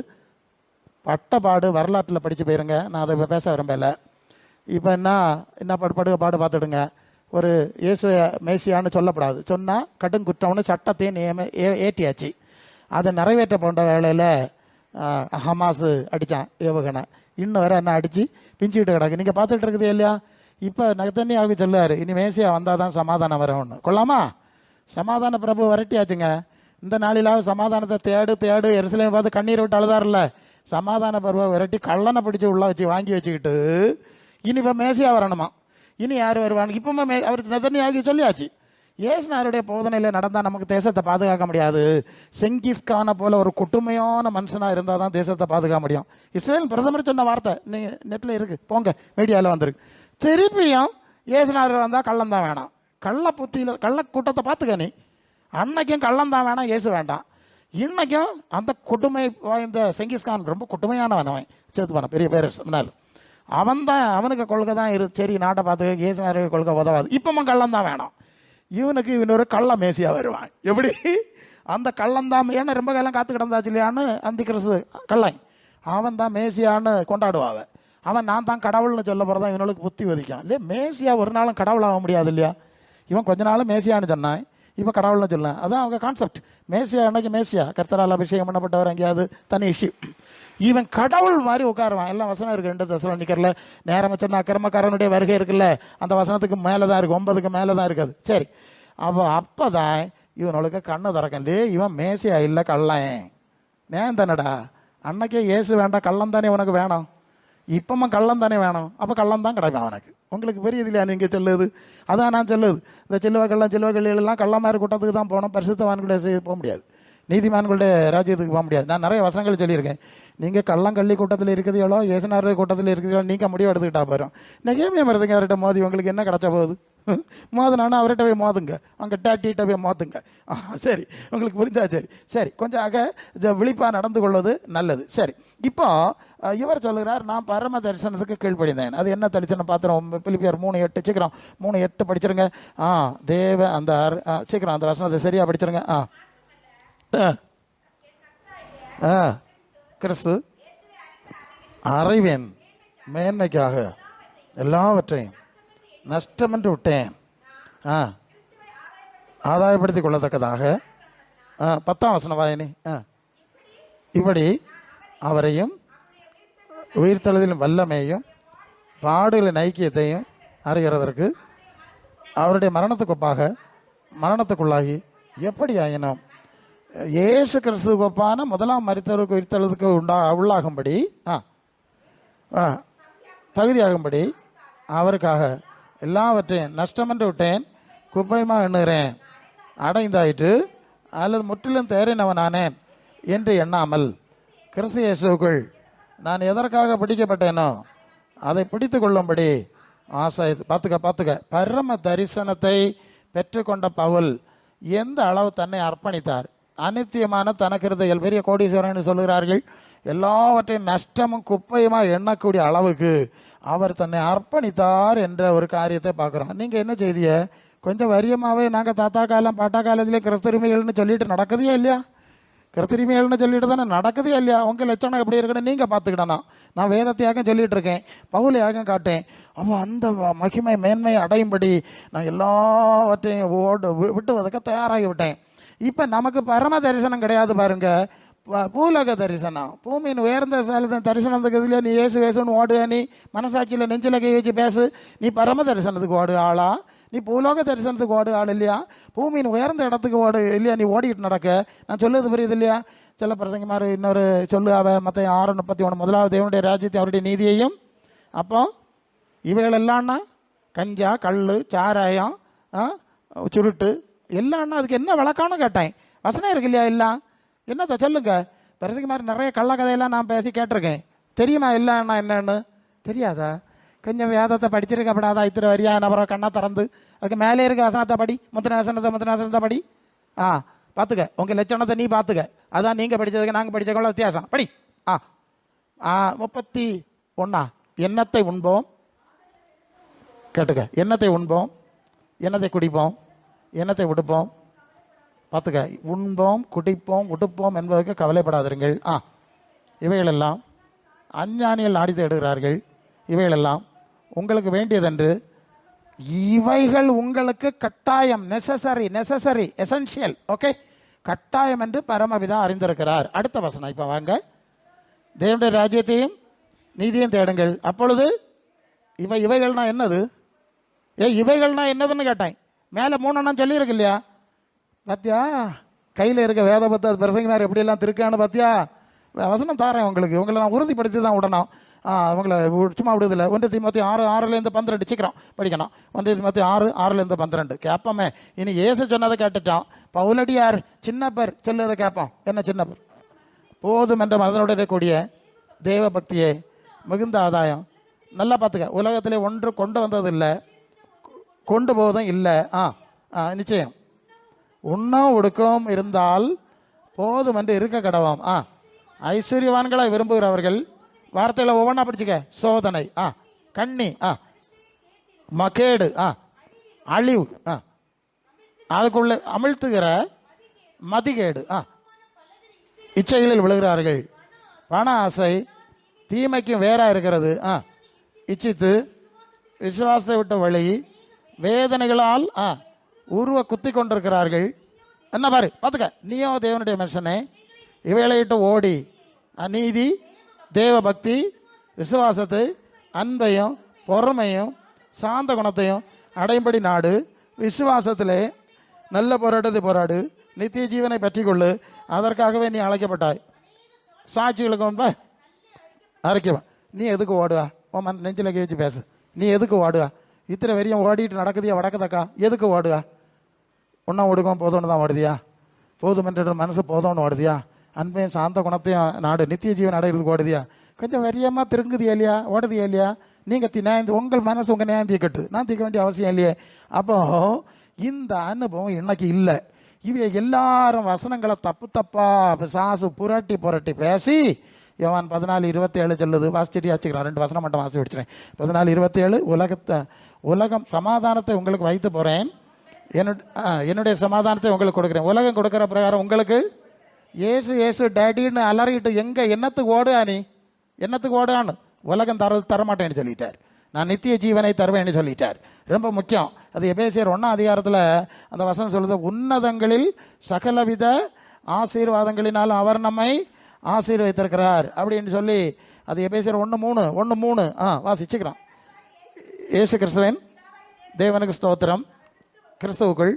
பட்டப்பாடு வரலாற்றில் படித்து போயிருங்க. நான் அதை பேச விரும்பலை. இப்போ என்ன பாடு பார்த்துடுங்க. ஒரு இயேசு மேசியான்னு சொல்லப்படாது, சொன்னால் கடுங்குற்றம்னு சட்டத்தையும் ஏற்றியாச்சு. அதை நிறைவேற்ற போன்ற வேலையில் ஹமாஸு அடித்தான் ஏவுகணை. இன்னும் வேற என்ன அடித்து பிஞ்சிக்கிட்டு கிடக்கு. நீங்கள் பார்த்துட்டு இருக்குது இல்லையா? இப்போ நெத்தன்யாவுக்கு சொல்லுவார், இனி மேசியா வந்தால் தான் சமாதானம் வரணும்னு. கொள்ளாமா? சமாதான பிரபு வரட்டியாச்சுங்க. இந்த நாளிலாவது சமாதானத்தை தேடு எருசலேமை பார்த்து கண்ணீரை விட்டு அழுதாருல்ல. சமாதான பிரபு விரட்டி கள்ளனை பிடிச்சி உள்ள வச்சு வாங்கி வச்சுக்கிட்டு இனி இப்போ மேசியா வரணுமா? இனி யார் வருவாங்க? இப்பவுமே அவருக்கு நெத்தன்யாவுக்கு சொல்லியாச்சு. இயேசுநாதருடைய போதனையில் நடந்தால் நமக்கு தேசத்தை பாதுகாக்க முடியாது. செங்கிஸ்கானை போல ஒரு கொட்டுமையான மனுஷனாக இருந்தால் தான் தேசத்தை பாதுகாக்க முடியும். இஸ்ரேல் பிரதமர் சொன்ன வார்த்தை நீங்கள் நெட்டில் இருக்குது, போங்க, மீடியாவில் வந்திருக்கு. திருப்பியும் இயேசுநாதர் வந்தால் கள்ளம் தான் வேணாம். கள்ள புத்தியில் கள்ள கூட்டத்தை பார்த்துக்க. நீ அன்னைக்கும் கள்ளம் தான் வேணாம், இயேசு வேண்டாம். இன்னைக்கும் அந்த கொடுமை வாய்ந்த செங்கிஸ்கான் ரொம்ப கொடுமையானவன். அவன் சேர்த்து போன பெரிய பேர் முன்னால் அவன் தான், அவனுக்கு கொள்கை தான் சரி, நாட்டை பார்த்துக்க. இயேசுநாதருக்கு கொள்கை உதவாது. இப்பவும் கள்ளம் தான் வேணும். இவனுக்கு இவனொரு கள்ள மேசியா வருவான். எப்படி அந்த கள்ளந்தான்? ஏன்னா ரொம்ப காலம் காத்து கிடந்தாச்சு இல்லையான்னு அந்த கிறிஸ்து கள்ளன் அவன் தான் மேசியான்னு கொண்டாடுவாவ. அவன் நான் தான் கடவுள்னு சொல்ல போகிறதான் இவனுக்கு புத்தி வதிக்கான் இல்லையா? மேசியா ஒரு நாளும் கடவுள் ஆக முடியாது இல்லையா? இவன் கொஞ்ச நாள் மேசியான்னு சொன்னான், இப்போ கடவுள்னு சொல்லலாம். அதான் அவங்க கான்செப்ட். மேசியா அன்னைக்கு மேசியா கர்த்தரால் அபிஷேகம் பண்ணப்பட்டவர், எங்கேயாவது தனி இஷ்யூ. இவன் கடவுள் மாதிரி உட்காருவான். எல்லாம் வசனம் இருக்கு 2 தெசலோனிக்கர்ல. நேரம் சொன்ன அக்கிரமக்காரனுடைய வருகை இருக்குல்ல, அந்த வசனத்துக்கு மேலே தான் இருக்கு, 9க்கு மேலே தான் இருக்குது. சரி, அப்போதான் இவனுக்கு கண்ணு திறக்கண்டே, இவன் மேசியா இல்லை கள்ளன். நேன் தானடா, அன்னைக்கே இயேசு வேண்டாம், கள்ளம் தானே உனக்கு வேணும். இப்பமா கள்ளம் தானே வேணும். அப்போ கள்ளம் தான் கிடைக்கும் அவனுக்கு. உங்களுக்கு பெரியது இல்லையா நீங்கள் சொல்லுது? அதான் நான் சொல்லுது. இந்த செல்வக்கள்லாம் கள்ளமாரி கூட்டத்துக்கு தான் போகணும், பரிசுத்தவான்களுடைய போக முடியாது, நீதிமான்களுடைய ராஜ்யத்துக்கு போக முடியாது. நான் நிறைய வசனங்கள் சொல்லியிருக்கேன். நீங்கள் கள்ளங்கள்ளி கூட்டத்தில் இருக்கிறீங்களோ, இயேசுநாதர் கூட்டத்தில் இருக்கிறீங்களோ, நீங்கள் முடிவு எடுத்துக்கிட்டா போயிடும். நெகேமியா மருதுங்க அவர்கிட்ட மோதி உங்களுக்கு என்ன கிடச்ச போகுது? மோதுனானா அவர்கிட்ட போய் மோதுங்க, அங்கே டேட்டிகிட்ட போய் மோதுங்க. சரி, உங்களுக்கு புரிஞ்சா? சரி சரி, கொஞ்சம் விழிப்பாக நடந்து கொள்வது நல்லது. சரி, இப்போ இவர் சொல்லுகிறார், நான் பரம தரிசனத்துக்கு கீழ்ப்படிந்தேன். அது என்ன தரிசனம் பார்த்துறோம்? பிலிப்பியர் 3:8 சீக்கிரம் 3:8 படிச்சிருங்க. தேவ அந்த சீக்கிரம் அந்த வசனத்தை சரியாக படிச்சிருங்க. கிறிஸ்து அறிவேன், மேன்மைக்காக எல்லாவற்றையும் நஷ்டமென்று விட்டேன், ஆதாயப்படுத்திக் கொள்ளத்தக்கதாக. 10ஆம் வசனம் வாயினி. இப்படி அவரையும் உயிர்த்தெழுதலின் வல்லமையும் பாடுகளின் ஐக்கியத்தையும் அறிகிறதற்கு அவருடைய மரணத்துக்கு ஒப்பாக மரணத்துக்குள்ளாகி எப்படி ஆயினோம் இயேசு கிறிஸ்துவுக்கு ஒப்பான முதலாம் மரித்தவருக்கு உயிர்த்தெழுதலுக்கு உள்ளாகும்படி தகுதியாகும்படி அவருக்காக எல்லாவற்றையும் நஷ்டமென்று விட்டேன், குப்பையுமா எண்ணுகிறேன், அடைந்தாயிற்று அல்லது முற்றிலும் தேறினவனானேன் என்று எண்ணாமல் கிறிஸ்து இயேசுவுக்குள் நான் எதற்காக பிடிக்கப்பட்டேனோ அதை பிடித்து கொள்ளும்படி ஆசை. பார்த்துக்க பரம தரிசனத்தை பெற்றுக்கொண்ட பவுல் எந்த அளவு தன்னை அர்ப்பணித்தார். அநித்தியமான தனக்கிருதைகள், பெரிய கோடீஸ்வரன் சொல்லுகிறார்கள், எல்லாவற்றையும் நஷ்டமும் குப்பையுமா எண்ணக்கூடிய அளவுக்கு அவர் தன்னை அர்ப்பணித்தார் என்ற ஒரு காரியத்தை பார்க்குறோம். நீங்கள் என்ன செய்திய கொஞ்சம் வரியமாகவே நாங்கள் தாத்தா காலம் பாட்டா காலத்திலே கிறிஸ்தரிமைகள்னு சொல்லிட்டு நடக்குதே இல்லையா? கிறிஸ்தரிமைகள்னு சொல்லிட்டு தானே நடக்குதே இல்லையா? உங்கள் லட்சணம் எப்படி இருக்குன்னு நீங்கள் பார்த்துக்கிடணும். நான் வேதத்தையாக சொல்லிட்டு இருக்கேன், பவுலையாக காட்டேன். அவன் அந்த மகிமை மேன்மையை அடையும்படி நான் எல்லாவற்றையும் விட்டுவதற்கு தயாராகி விட்டேன். இப்போ நமக்கு பரம தரிசனம் கிடையாது பாருங்க, பூலோக தரிசனம். பூமியின் உயர்ந்த தரிசனத்துக்கு இதுல நீ ஏசு வேசுன்னு ஓடு, நீ மனசாட்சியில் நெஞ்சில கை வச்சு பேசு, நீ பரம தரிசனத்துக்கு ஓடு ஆளா? நீ பூலோக தரிசனத்துக்கு ஓடு ஆள் இல்லையா? பூமியின் உயர்ந்த இடத்துக்கு ஓடு இல்லையா? நீ ஓடிட்டு நடக்க. நான் சொல்லுவது புரியுது இல்லையா? சில பிரசங்க மாதிரி இன்னொரு சொல்லு, மற்ற 6:31 முதலாவது தேவனுடைய ராஜ்யத்தை அவருடைய நீதியையும். அப்போ இவைகளெல்லாம்னா கஞ்சா, கல், சாராயம், சுருட்டு எல்லாம்னா அதுக்கு என்ன விளக்கம்னு கேட்டேன். வசனம் இருக்கு இல்லையா? எல்லாம் என்னத்த சொல்லுங்க. பிரசங்க மாதிரி நிறைய கள்ள கதையெல்லாம் நான் பேசி கேட்டிருக்கேன். தெரியுமா இல்லைன்னா என்னன்னு? தெரியாதா? கொஞ்சம் வேதத்தை படிச்சிருக்கப்படாதா? இத்தனை வரியா நபரை கண்ணா திறந்து அதுக்கு மேலே இருக்க வசனத்தை படி, முத்தின வசனத்தை படி. பார்த்துக்க, உங்கள் லட்சணத்தை நீ பார்த்துக்க. அதான் நீங்கள் படித்ததுக்கு நாங்கள் படித்ததுக்குள்ள வித்தியாசம். படி. 31 எண்ணத்தை உண்போம், கேட்டுக்க, எண்ணத்தை உண்போம், எண்ணத்தை குடிப்போம், எண்ணத்தை உடுப்போம். பார்த்துக்க, உண்போம், குடிப்போம், உடுப்போம் என்பதற்கு கவலைப்படாதீர்கள். இவைகளெல்லாம் அஞ்ஞானிகள் நாடி தேடுகிறார்கள். இவைகளெல்லாம் உங்களுக்கு வேண்டியதென்று, இவைகள் உங்களுக்கு கட்டாயம், நெசசரி எசென்ஷியல், ஓகே, கட்டாயம் என்று பரமபிதா அறிந்திருக்கிறார். அடுத்த வசனம் இப்போ வாங்க. தேவனுடைய ராஜ்யத்தையும் நீதியும் தேடுங்கள், அப்பொழுது இவைகள்னா என்னது? இவைகள்னா என்னதுன்னு கேட்டேன். மேலே 3 சொல்லியிருக்கு இல்லையா? பாத்தியா, கையில் இருக்க வேத பத்து அது பிரசங்கமார் எப்படியெல்லாம் திருக்கான்னு பாத்தியா? வசனம் தாரேன் உங்களுக்கு, உங்களை நான் உறுதிப்படுத்தி தான் விடணும். அவங்கள சும்மா விடுதில்லை. 1 தீமோத்தேயு 6:6-12 சீக்கிரம் படிக்கணும். 1 தீமோத்தேயு 6:6-12 கேட்போமே. இனி இயேசு சொன்னதை கேட்டுட்டோம். பவுலடியார் சின்னப்பர் சொல்லுறதை கேட்போம். என்ன சின்னப்பர்? போதும் என்ற மனதனுடைய கூடிய தேவ பக்தியே மிகுந்த ஆதாயம். நல்லா பார்த்துக்க, உலகத்திலே ஒன்று கொண்டு வந்ததில்லை, கொண்டு போவதும் இல்லை. நிச்சயம் உண்ணம் ஒடுக்கம் இருந்தால் போதும் என்று இருக்க கடவோம். ஐஸ்வர்யவான்களை விரும்புகிறவர்கள், வார்த்தையில் ஒவ்வொன்றா படிச்சுக்க, சோதனை, கண்ணி, மகேடு, அழிவு, அதுக்குள்ள அமிழ்த்துகிற மதிகேடு, இச்சைகளில் விழுகிறார்கள். பண ஆசை தீமைக்கும் வேறா இருக்கிறது. இச்சித்து விசுவாசத்தை விட்ட வழி வேதனைகளால் உருவ குத்தி கொண்டிருக்கிறார்கள். என்ன பாரு, பார்த்துக்க, நீயோ தேவனுடைய மனுஷனே, இவைகளையிட்டு ஓடி அநீதி, தேவ பக்தி, விசுவாசத்தை, அன்பையும் பொறுமையும் சாந்த குணத்தையும் அடையும்படி நாடு. விசுவாசத்திலே நல்ல போராட்டத்தை போராடு, நித்திய ஜீவனை பற்றி கொள்ளு, அதற்காகவே நீ அழைக்கப்பட்டாய். சாட்சிகளுக்கு முன்பா அரைக்கவா. நீ எதுக்கு ஓடுவா? உன் நெஞ்சில் வச்சு பேசு. நீ எதுக்கு ஓடுவா? இத்தனை வரையும் ஓடிட்டு நடக்குதியா வடக்கதக்கா? எதுக்கு ஓடுவா? ஒன்றா ஒடுக்கும் போதோன்னு தான் ஓடுதியா? போதும் என்ற மனசு போதோன்னு ஓடுதியா? அன்பையும் சாந்த குணத்தையும் நாடு, நித்திய ஜீவன் அடைகிறதுக்கு ஓடுதியா? கொஞ்சம் வரியமாக திருங்குதியா இல்லையா? ஓடுதியா இல்லையா? நீங்கள் நியாயம், உங்கள் மனசு உங்கள் நியாயம் தீக்கட்டு, நான் தீர்க்க வேண்டிய அவசியம் இல்லையே. அப்போ இந்த அனுபவம் இன்னைக்கு இல்லை. இவ எல்லாரும் வசனங்களை தப்பா சாசு புரட்டி பேசி, யோவான் 14:27 சொல்லுது. வாசிச்சுட்டு வச்சுக்கிறேன், 2 வசனம் மட்டும் வாசி வச்சுக்கிறேன். 14:27 உலகம் சமாதானத்தை உங்களுக்கு வைத்து போகிறேன், என்னுடைய சமாதானத்தை உங்களுக்கு கொடுக்குறேன். உலகம் கொடுக்குற பிரகாரம் உங்களுக்கு ஏசு டேடின்னு அலறிட்டு என்னத்துக்கு ஓடுா? நீ என்னத்துக்கு ஓடான்னு? உலகம் தரமாட்டேன்னு சொல்லிட்டார். நான் நித்திய ஜீவனை தருவேன்னு சொல்லிட்டார். ரொம்ப முக்கியம். அது எபேசியர் 1 அந்த வசனம் சொல்லுது, உன்னதங்களில் சகலவித ஆசீர்வாதங்களினாலும் அவர் நம்மை ஆசீர்வதித்திருக்கிறார் அப்படின்னு சொல்லி. அது எபேசியர் 1:3 வாசிச்சுக்கிறான். இயேசு கிறிஸ்துவின் தேவனுக்கு ஸ்தோத்திரம், கிறிஸ்துவுக்குள்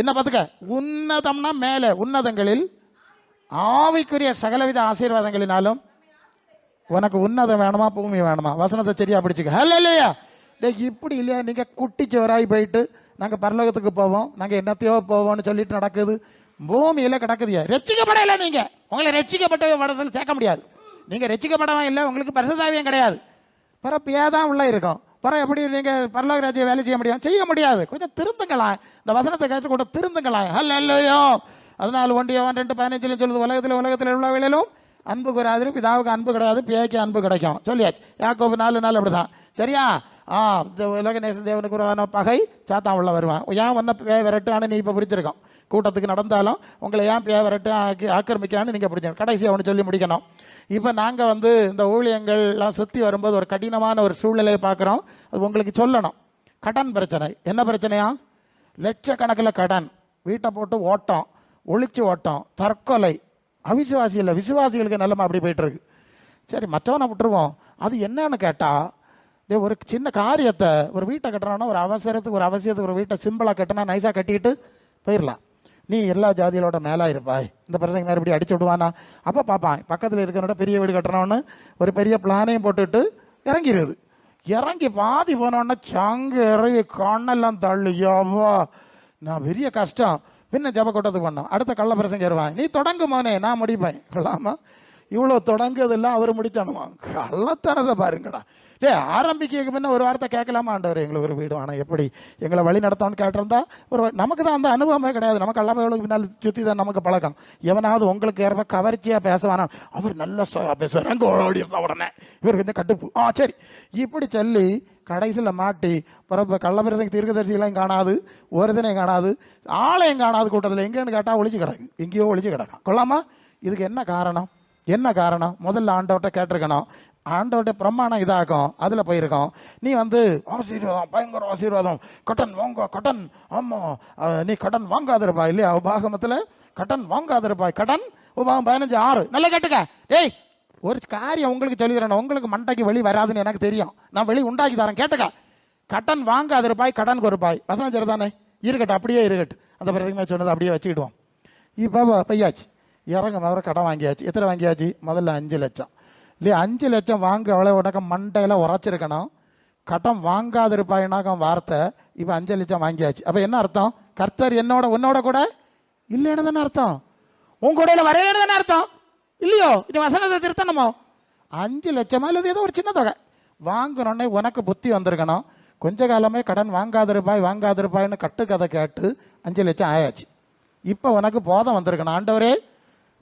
என்ன பார்த்துக்க, உன்னதம்னா மேலே, உன்னதங்களில் ஆவிக்குரிய சகலவித ஆசீர்வாதங்களினாலும். உனக்கு உன்னதம் வேணுமா பூமி வேணுமா? வசனத்தை சரியா பிடிச்சுக்க. ஹல்லேலூயா. இப்படி இல்லையா, நீங்கள் குட்டிச்சவராகி போயிட்டு நாங்கள் பரலோகத்துக்கு போவோம், நாங்கள் என்னத்தையோ போவோம்னு சொல்லிட்டு நடக்குது. பூமியில் கிடக்குதியா, ரட்சிக்கப்படலை. நீங்கள் உங்களை ரட்சிக்கப்பட்ட படத்தில் சேர்க்க முடியாது. நீங்கள் ரட்சிக்கப்படவும் இல்லை, உங்களுக்கு பரிசுத்தாவியம் கிடையாது. பிறப்பையே தான் உள்ளே இருக்கும். பிறகு எப்படி நீங்கள் பரலோக ராஜ்யம் வேலை செய்ய முடியும்? செய்ய முடியாது. கொஞ்சம் திருந்துங்களாம், இந்த வசனத்தை கேட்டு கூட திருந்துங்களாம். அல்லையோ, அதனால் 1 யோவான் 2:15 சொல்லுது, உலகத்தில் உள்ளவர்களிலும் அன்பு கூறாது, பிதாவுக்கு அன்பு கிடையாது, பேய்க்கு அன்பு கிடைக்கும் சொல்லியாச்சு. யாக்கோபு 4:4 அப்படிதான். சரியா? இந்த உலக நேச தேவனுக்கு உருவான பகை சாத்தான் உள்ள வருவான். ஏன் ஒன்றை பேய் விரட்டான்னு நீ இப்போ பிடிச்சிருக்கோம். கூட்டத்துக்கு நடந்தாலும் உங்களை ஏன் பேய் விரட்டு ஆக்கிரமிக்கான்னு நீங்கள் பிடிச்சோம். கடைசி அவனு சொல்லி முடிக்கணும். இப்போ நாங்கள் இந்த ஊழியங்கள்லாம் சுற்றி வரும்போது ஒரு கடினமான ஒரு சூழ்நிலையை பார்க்குறோம். அது உங்களுக்கு சொல்லணும். கடன் பிரச்சனை. என்ன பிரச்சனையா? லட்சக்கணக்கில் கடன், வீட்டை போட்டு ஓட்டம், ஒழிச்சு ஓட்டம், தற்கொலை. அவிசுவாசி இல்லை, விசுவாசிகளுக்கு நிலைமை அப்படி போயிட்டுருக்கு. சரி, மற்றவனை விட்டுருவோம். அது என்னன்னு கேட்டால், ஒரு சின்ன காரியத்தை, ஒரு வீட்டை கட்டுறோன்னா ஒரு அவசரத்துக்கு ஒரு அவசியத்துக்கு ஒரு வீட்டை சிம்பிளாக கட்டினா நைஸாக கட்டிட்டு போயிடலாம். நீ எல்லா ஜாதிகளோட மேலே இருப்பாய், இந்த பிரசங்க நேரம் இப்படி அடிச்சு விடுவானா? அப்போ பார்ப்பான் பக்கத்தில் இருக்கிறோட பெரிய வீடு கட்டணும்னு ஒரு பெரிய பிளானையும் போட்டுட்டு இறங்கிடுது. இறங்கி பாதி போனோடனே சங்கு இறங்கி கண்ணெல்லாம் தள்ளியாவா, நான் பெரிய கஷ்டம். பின்ன ஜப கூட்டத்துக்கு பண்ணோம். அடுத்த கள்ள பிரசங்க ஏறுவான், நீ தொடங்கு மோனே, நான் முடிப்பேன். கொள்ளாமா, இவ்வளோ தொடங்குதெல்லாம் அவர் முடிச்சானுமா? கள்ளத்தனதை பாருங்கடா. ஆரம்பிக்க பின்ன ஒரு வார்த்தை கேட்கலாமா? ஆண்டவர் எங்களுக்கு ஒரு வீடு ஆனால் எப்படி எங்களை வழி நடத்தோன்னு கேட்டிருந்தா ஒரு நமக்கு தான் அந்த அனுபவமே கிடையாது. நமக்கு எல்லாமே பின்னால் சுற்றி தான் நமக்கு பழக்கம். எவனாவது உங்களுக்கு ஏற்ப கவர்ச்சியாக பேசுவானா? அவர் நல்ல பேசுகிறாங்க ஓடி இருந்தால் உடனே இவருக்கு இந்த கட்டுப்பு. சரி, இப்படி சொல்லி கடைசியில் மாட்டி பிறப்பு கள்ளப்பிரசங்க தீர்க்கதரிசிகளையும் காணாது, ஒருதனையும் காணாது, ஆலயம் காணாது. கூட்டத்தில் எங்கேன்னு கேட்டால் ஒழிச்சு கிடக்கு, எங்கேயோ ஒழிச்சு கிடக்கும். கொள்ளாமா? இதுக்கு என்ன காரணம்? என்ன காரணம்? முதல்ல ஆண்டவர்கிட்ட கேட்டிருக்கணும். ஆண்டவர்கிட்ட பிரமாணம் இதாகும், அதில் போயிருக்கோம். நீ ஆசீர்வாதம், பயங்கர ஆசீர்வாதம், கடன் வாங்க, கடன், ஆமாம் நீ கடன் வாங்காதிருப்பாய் இல்லையா? உபாகமத்தில் கடன் வாங்காதிருப்பாய். கடன் உபாகம் 15:6. நல்லா கேட்டுக்க. ஏய், ஒரு காரியம் உங்களுக்கு சொல்லி தரணும். உங்களுக்கு மண்டைக்கு வெளி வராதுன்னு எனக்கு தெரியும், நான் வெளி உண்டாக்கி தரேன். கேட்டுக்க. கடன் வாங்காதிருப்பாய், கடன் கொடுப்பாய். வசனம் சரிதானே? இருக்கட்டும், அப்படியே இருக்கட்டும். அந்த பிரசங்கமே சொன்னது அப்படியே வச்சுக்கிடுவோம். இப்போ பையாச்சு, இறங்க அவரை கடன் வாங்கியாச்சு. எத்தனை வாங்கியாச்சு? முதல்ல 5 லட்சம் இல்லையா? 5 லட்சம் வாங்க அவ்வளோ உனக்கு மண்டையில் உரைச்சிருக்கணும். கடன் வாங்காதிருப்பாயினாக்க வார்த்தை. இப்போ 5 லட்சம் வாங்கியாச்சு. அப்போ என்ன அர்த்தம்? கர்த்தர் உன்னோட கூட இல்லைன்னு தானே அர்த்தம். உன் கூட வரையில தானே அர்த்தம் இல்லையோ? இது வசனத்தை திருத்தணுமோ? 5 லட்சமா இல்லை ஏதோ ஒரு சின்ன தொகை வாங்கணுன்னே உனக்கு புத்தி வந்திருக்கணும். கொஞ்ச காலமே கடன் வாங்காதிருப்பாய்ன்னு கட்டுக்கதை கேட்டு 5 லட்சம் ஆயாச்சு. இப்போ உனக்கு போதம் வந்திருக்கணும், ஆண்டவரே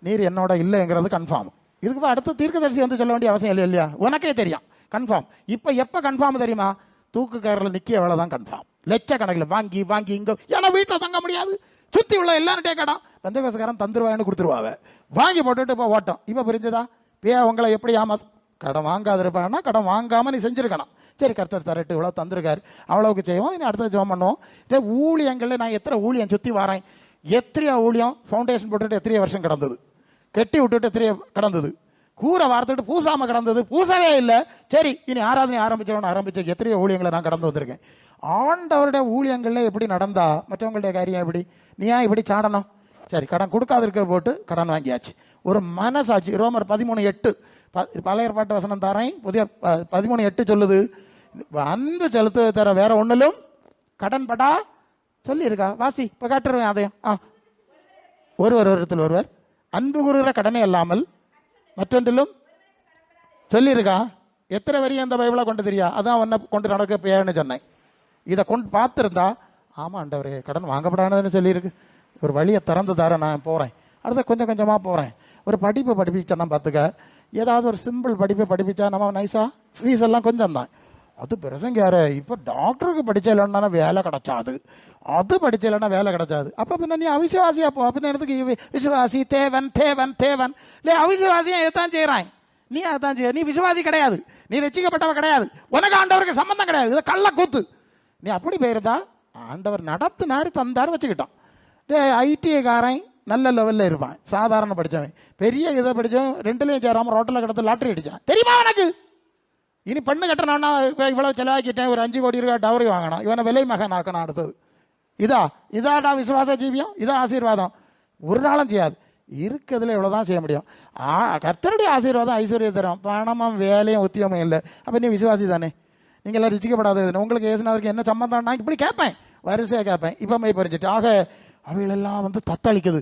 நீர் என்னோட இல்லைங்கிறது கன்ஃபார்ம். இதுக்கு அடுத்த தீர்க்கதரிசி சொல்ல வேண்டிய அவசியம் இல்லை இல்லையா? உனக்கே தெரியும் கன்ஃபார்ம். இப்போ எப்போ கன்ஃபார்ம் தெரியுமா? தூக்குக்காரில் நிற்க எவ்வளோதான் கன்ஃபார்ம். லட்சக்கணக்கில் வாங்கி இங்கே ஏன்னா வீட்டில் தங்க முடியாது, சுற்றி உள்ள எல்லார்கிட்டே கடன். பந்தகோசக்காரன் தந்துருவான்னு கொடுத்துருவாங்க, வாங்கி போட்டுட்டு இப்போ ஓட்டம். இப்போ புரிஞ்சுதா? உங்களை எப்படி ஆமாது? கடன் வாங்காதிருப்பான்னா கடன் வாங்காமல் நீ செஞ்சுருக்கணும். சரி, கர்த்தர் தரட்டு இவ்வளோ தந்திருக்காரு, அவ்வளோவுக்கு செய்வோம். இனி அடுத்த ஜெபம் பண்ணுவோம். ஊழியங்களில் நான் எத்தனை ஊழியம் சுற்றி வரேன், எத்தனையோ ஊழியம் ஃபவுண்டேஷன் போட்டுட்டு எத்தனையோ வருஷம் கிடந்தது, கெட்டி விட்டுட்டு எத்தனையோ கிடந்தது, கூரை வார்த்துட்டு பூசாமல் கிடந்தது, பூசவே இல்லை. சரி, இனி ஆராதனை ஆரம்பிச்ச எத்தனையோ ஊழியங்களை நான் கடந்து வந்திருக்கேன். ஆண்டவருடைய ஊழியங்களில் எப்படி நடந்தா மற்றவங்களுடைய காரியம் எப்படி? நீ ஏன் இப்படி சாடணும்? சரி, கடன் கொடுக்காதிருக்க போட்டு கடன் வாங்கியாச்சு. ஒரு மனசாட்சி. ரோமர் 13:8 பழைய ஏற்பாட்டு வசனம் தரேன், புதிய 13:8 சொல்லுது, அன்பு செலுத்து தர வேற ஒன்றிலும் கடன் பட்டா சொல்லியிருக்கா? வாசி, இப்போ காட்டுருவேன் அதையும். ஒருவர் அன்பு கூறுகிற கடனே இல்லாமல் மற்றொன்றிலும் சொல்லியிருக்கா? எத்தனை வரையும் அந்த பைபிளை கொண்டு தெரியா? அதான் ஒன்றை கொண்டு நடக்க பேன்னு சொன்னேன். இதை கொண்டு பார்த்துருந்தா ஆமாம் ஆண்டவரே கடன் வாங்கப்படாதுன்னு சொல்லியிருக்கு, ஒரு வழியை திறந்து தர நான் போகிறேன். அடுத்த கொஞ்சம் கொஞ்சமாக போகிறேன். ஒரு படிப்பு படிப்பிச்சேன்னா பார்த்துக்க, ஏதாவது ஒரு சிம்பிள் படிப்பை படிப்பிச்சா நம்ம நைஸாக ஃபீஸ் எல்லாம் கொஞ்சம் தான். அது பிரசங்க யாரு? இப்போ டாக்டருக்கு படிச்ச இல்லைன்னா வேலை கிடைச்சாது, அது படிச்ச இல்லைன்னா வேலை கிடைச்சாது. அப்போ பின்ன நீ அவிசுவாசியா போ. பின்ன எனக்கு விசுவாசி தேவன் தேவன் தேவன் இல்லை, அவிசுவாசியா எதான் செய்கிறான்? நீ அதான் செய்ய. நீ விசுவாசி கிடையாது, நீ ரட்சிக்கப்பட்டவ கிடையாது, உனக்கு ஆண்டவருக்கு சம்பந்தம் கிடையாது. இது கள்ள கூத்து. நீ அப்படி போயிருந்தா ஆண்டவர் நடத்துனாரு தந்தார் வச்சுக்கிட்டான். ஐடிஐக்காரன் நல்ல லெவலில் இருப்பான், சாதாரண படித்தவன் பெரிய இதை படித்தவன் 2லையும் சேராமல் ரோட்டில் கிடத்து லாட்டரி அடித்தான். தெரியுமா உனக்கு? இனி பெண்ணு கட்டணும்னா இவ்வளோ செலவாக்கிட்டேன், ஒரு 5 கோடி ரூபாய் டவரி வாங்கணும், இவனை விலை மகன் ஆக்கணும். அடுத்தது இதாடா விசுவாச ஜீவியம், இதான் ஆசீர்வாதம். ஒரு நாளும் செய்யாது. இருக்கிறதுல இவ்வளோதான் செய்ய முடியும். கர்த்தருடைய ஆசீர்வாதம் ஐஸ்வர்யம் தரும், பணமும் வேலையும் உத்தியமும் இல்லை. அப்போ நீ விசுவாசி தானே? நீங்கள் எல்லாம் ரசிக்கப்படாதது உங்களுக்கு இயேசுநாதருக்கு என்ன சம்பந்தம்? நான் இப்படி கேட்பேன், வரிசையாக கேட்பேன். இப்போ மை பறிச்சுட்டு ஆக அவைகளெல்லாம் வந்து தத்தளிக்குது.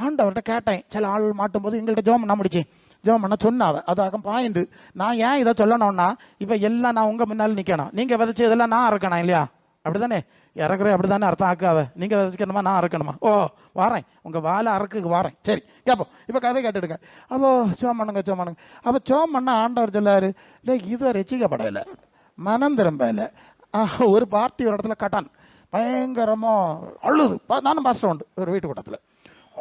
ஆண்டவர்கிட்ட கேட்டேன், சில ஆள் மாட்டும் போது எங்கள்கிட்ட ஜோம் பண்ண முடிச்சேன், ஜோம் பண்ண சொன்னாவ. அதாக பாயிண்ட். நான் ஏன் இதை சொல்லணும்னா, இப்போ எல்லாம் நான் உங்கள் முன்னால் நிற்கணும், நீங்கள் விதைச்சி இதெல்லாம் நான் இறக்கணும் இல்லையா? அப்படி தானே இறக்குற, அப்படி தானே அர்த்தம் ஆக்காவ. நீங்கள் விதைச்சிக்கணுமா, நான் இறக்கணுமா? ஓ வாரேன், உங்கள் வாழை அறக்குக்கு வாரேன். சரி கேட்போம். இப்போ கதை கேட்டுடுங்க. அப்போ சோம் பண்ணுங்க, சோம் பண்ணுங்க. அப்போ சோம் பண்ண ஆண்டவர் சொல்லாரு, இல்லை இது ரசிக்கப்படலை, மனம் திரும்பலை. ஒரு பார்ட்டி ஒரு இடத்துல கட்டான் பயங்கரமாக அழுது. நானும் பாஸ்டர் உண்டு ஒரு வீட்டு கூட்டத்தில்.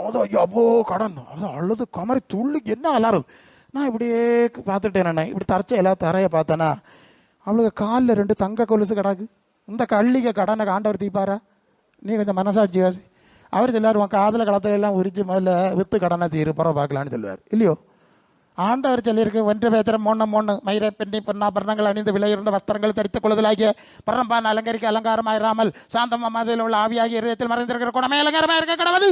அது அப்போ கடன் அது அழுது கமரி துள்ளி என்ன அலாறுது. நான் இப்படியே பார்த்துட்டேன், இப்படி தரைச்ச எல்லா தரையை பார்த்தேன்னா அவளுக்கு காலில் 2 தங்க கொலுசு கிடாக்கு. இந்த கள்ளிக கடனை ஆண்டவர் தீப்பாரா? நீ கொஞ்சம் மனசாட்சி வாசி. அவர் சொல்லார், உன் காதில் கடத்துல எல்லாம் உரிச்சு முதல்ல வித்து கடனை தீரு, பரவ பார்க்கலான்னு சொல்லுவார் இல்லையோ? ஆண்டவர் சொல்லியிருக்கு, ஒன்று பேத்திரம் 3:3 மயிரை பெண்ணி பொன்னாபரணங்கள் அணிந்து விலையுறந்த வஸ்திரங்கள் தரித்துக் கொள்ளுதலாகிய பரம்பான் அலங்கரிக்க அலங்காரமாயிராமல் சாந்தமா மாதிரியில் உள்ள ஆவியாகிய இதயத்தில் மறைந்திருக்கிற குணமே அலங்காரமாக இருக்க கடவுது.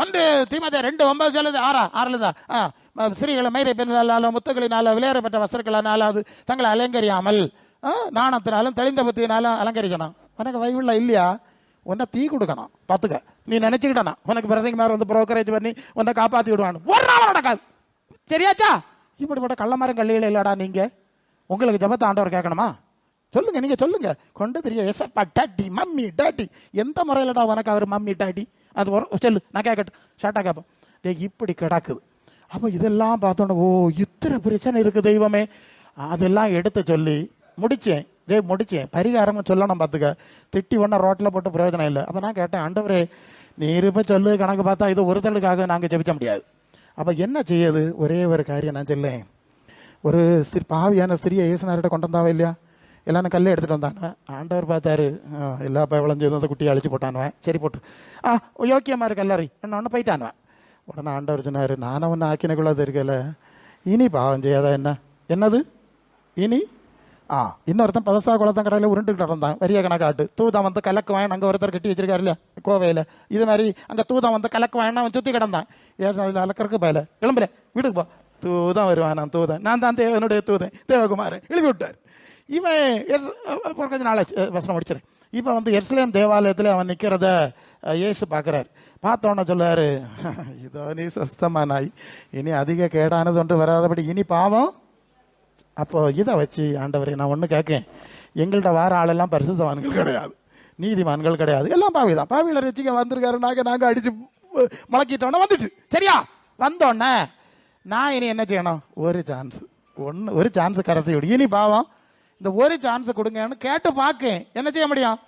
1 தீமோத்தேயு 2:9 சொல்லுது. 6 ஸ்திரீகளை மயிரை பெண்ணாலும் முத்துக்களினால விளையாடப்பட்ட வஸ்திரங்களானாலும் தங்களை அலங்கரியாமல் நாணத்தினாலும் தெளிந்த புத்தியினாலும் அலங்கரிக்கணும். உனக்கு வயவுள்ள இல்லையா? உன்னை தீ கொடுக்கணும் பார்த்துக்க. நீ நினைச்சுக்கிட்டனா உனக்கு பிரசங்க மாதிரி வந்து புரோக்கரேஜ் பண்ணி உன்னை காப்பாற்றி விடுவான்னு ஒரு நாள் நடக்காது. சரியாச்சா? இப்படிப்பட்ட கள்ளமரம் கல்லியில் இல்லடா. நீங்கள் உங்களுக்கு ஜபத்தை ஆண்டவர் கேட்கணுமா? சொல்லுங்க, நீங்கள் சொல்லுங்க. கொண்டு தெரிய எசப்பா டாட்டி மம்மி டாட்டி எந்த முறையிலடா உனக்கு அவர் மம்மி டாட்டி? அது ஒரு சொல்லு, நான் கேட்கட்டும், ஷார்ட்டாக கேட்போம். டே இப்படி கிடக்குது. அப்போ இதெல்லாம் பார்த்தோன்னே, ஓ இத்தனை பிரச்சனை இருக்குது தெய்வமே. அதெல்லாம் எடுத்து சொல்லி முடித்தேன். முடித்தேன், பரிகாரம்னு சொல்லணும் பார்த்துக்க. திட்டி ஒன்றும் ரோட்டில் போட்டு பிரயோஜனம் இல்லை. அப்போ நான் கேட்டேன், ஆண்டவரே நீர் இப்போ சொல்லு, கணக்கு பார்த்தா இது ஒருத்தலுக்காக நாங்கள் ஜெபிச்ச முடியாது. அப்போ என்ன செய்யுது? ஒரே ஒரு காரியம் நான் சொல்லேன். ஒரு பாவியான ஸ்திரியை இயேசுநாதர்கிட்ட கொண்டு வந்தாவே இல்லையா? எல்லாரும் கல்லை எடுத்துகிட்டு வந்தானுவேன். ஆண்டவர் பார்த்தாரு, எல்லா விளைஞ்சது அந்த குட்டியை அழிச்சு போட்டானுவேன். சரி போட்டு யோக்கியமாக இருக்கு எல்லாரும் ஒன்று போயிட்டானுவேன். உடனே ஆண்டவர் சொன்னார், நானும் ஒன்று ஆக்கினக்குள்ளது இருக்கல, இனி பாவம் செய்யாதா என்ன? என்னது இனி? இன்னொருத்தன் பதசா குளத்தன் கடையில் உருண்டுக்கிட்டு இருந்தான். வரிய கணக்காட்டு தூதம் வந்து கலக்கு வாயின் அங்கே ஒருத்தர் கட்டி வச்சிருக்காரு இல்லையா கோவையில். இது மாதிரி அங்கே தூதம் வந்து கலக்கு வாயின் அவன் சுற்றி கிடந்தான். அதில் அலக்கறக்கு பயல கிளம்பல வீட்டுக்கு போ, தூதம் வருவான். நான் தூதன், நான் தான் தேவனுடைய தூதன் தேவகுமார் எழுப்பி விட்டார். இவன் கொஞ்ச நாளாச்சு வசனம் முடிச்சிடறேன். இப்போ வந்து எருசலேம் தேவாலயத்தில் அவன் நிற்கிறத இயேசு பார்க்குறாரு. பார்த்தோன்னே சொல்லாரு, இதோ நீ சொஸ்தமானாய், இனி அதிக கேடானது ஒன்று வராதபடி இனி பாவம். அப்போ இதை வச்சு ஆண்டவரை நான் ஒன்று கேட்கேன், எங்கள்கிட்ட வார ஆளெல்லாம் பரிசுத்தவான்கள் கிடையாது, நீதிமான்கள் கிடையாது, எல்லாம் பாவி தான். பாவியில் ரசிக்க வந்திருக்காருனாக்க நாங்கள் அடித்து முளக்கிட்டோன்னே வந்துட்டு சரியா வந்தோன்னே நான் இனி என்ன செய்யணும்? ஒரு சான்ஸ் கடத்தி விடு. இனி பாவம் இந்த ஒரு சான்ஸ் கொடுங்கன்னு கேட்டு பார்க்கேன், என்ன செய்ய முடியும்?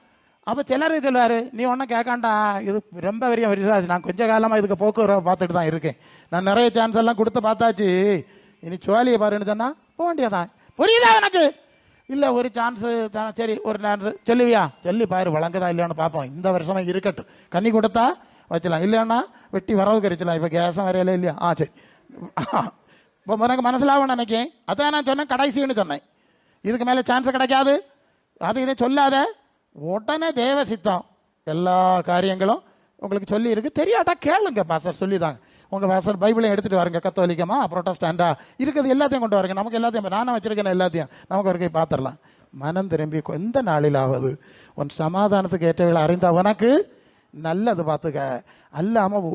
அப்போ சிலர் சொல்லுவார், நீ ஒன்றும் கேட்காண்டா, இது ரொம்ப பெரிய விசுவாசி, நான் கொஞ்ச காலமாக இதுக்கு போக்குவரவு பார்த்துட்டு தான் இருக்கேன், நான் நிறைய சான்ஸ் எல்லாம் கொடுத்து பார்த்தாச்சு, இனி சோழியை பாருன்னு சொன்னால் போக வேண்டியதான். புரியுதா எனக்கு? இல்லை ஒரு சான்ஸு தான், சரி ஒரு சான்ஸு சொல்லுவியா? சொல்லி பாரு, வழங்குதா இல்லையான்னு பார்ப்போம். இந்த வருஷமா இருக்கட்டும், கண்ணி கொடுத்தா வச்சலாம், இல்லைன்னா வெட்டி வரவு கரிச்சலாம். இப்போ கேஸும் வரையில இல்லையா? சரி. இப்போ உனக்கு மனசிலாவும் நினைக்கேன், அதான் நான் சொன்னேன் கடைசின்னு சொன்னேன். இதுக்கு மேலே சான்ஸ் கிடைக்காது, அது இதை சொல்லாத. உடனே தேவ சித்தம் எல்லா காரியங்களும் உங்களுக்கு சொல்லி இருக்கு. தெரியாட்டா கேளுங்க, பாஸ்டர் சொல்லிதாங்க. உங்கள் பாஸ்டர் பைபிளையும் எடுத்துகிட்டு வாருங்க, கத்தோலிக்கமா புரோட்டஸ்டாண்டா இருக்குது எல்லாத்தையும் கொண்டு வாருங்க. நமக்கு எல்லாத்தையும் நானும் வச்சிருக்கேன், எல்லாத்தையும் நமக்கு ஒரு கை பார்த்துடலாம். மனம் திரும்பி எந்த நாளிலாவது உன் சமாதானத்துக்கு ஏற்றவளை அறிந்தா உனக்கு நல்லது பார்த்துக்க. அல்லாமல்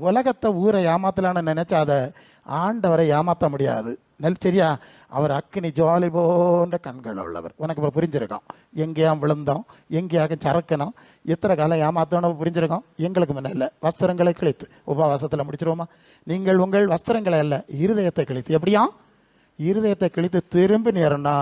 உலகத்தை ஊரை ஏமாத்தலான்னு நினைச்சாத, ஆண்டவரை ஏமாற்ற முடியாது. சரியா? அவர் அக்கினி ஜுவாலி போன்ற கண்கள் உள்ளவர். உனக்கு இப்போ புரிஞ்சிருக்கோம், எங்கேயாம் விழுந்தோம், எங்கேயாச்சும் சறக்கணும், எத்தனை காலம் ஏமாத்தோன்னு புரிஞ்சிருக்கோம். எங்களுக்கு முன்ன இல்லை, வஸ்திரங்களை கிழித்து உபவாசத்தில் முடிச்சிருவோமா? நீங்கள் உங்கள் வஸ்திரங்களை அல்ல, இருதயத்தை கிழித்து. எப்படியா? இருதயத்தை கிழித்து திரும்பி நேரம்னா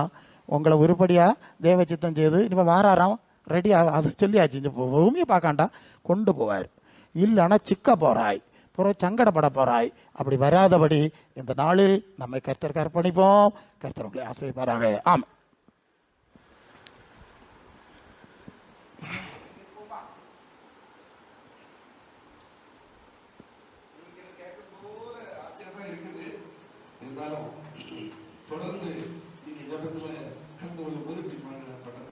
உங்களை உருப்படியாக தேவ சித்தம் செய்து இப்போ வாராராம் ரெடியாக அதை சொல்லியாச்சு. இந்த பூமியை பார்க்காண்டா கொண்டு போவார், இல்லைன்னா சிக்க போகிறாய், பிறகு சங்கடப்பட போறாய். அப்படி வராதபடி இந்த நாளில் நம்மை கர்த்தருக்கு அர்ப்பணிப்போம். கர்த்தர் உங்களை ஆசீர்வதிப்பாராக. ஆமாம். இருந்தாலும்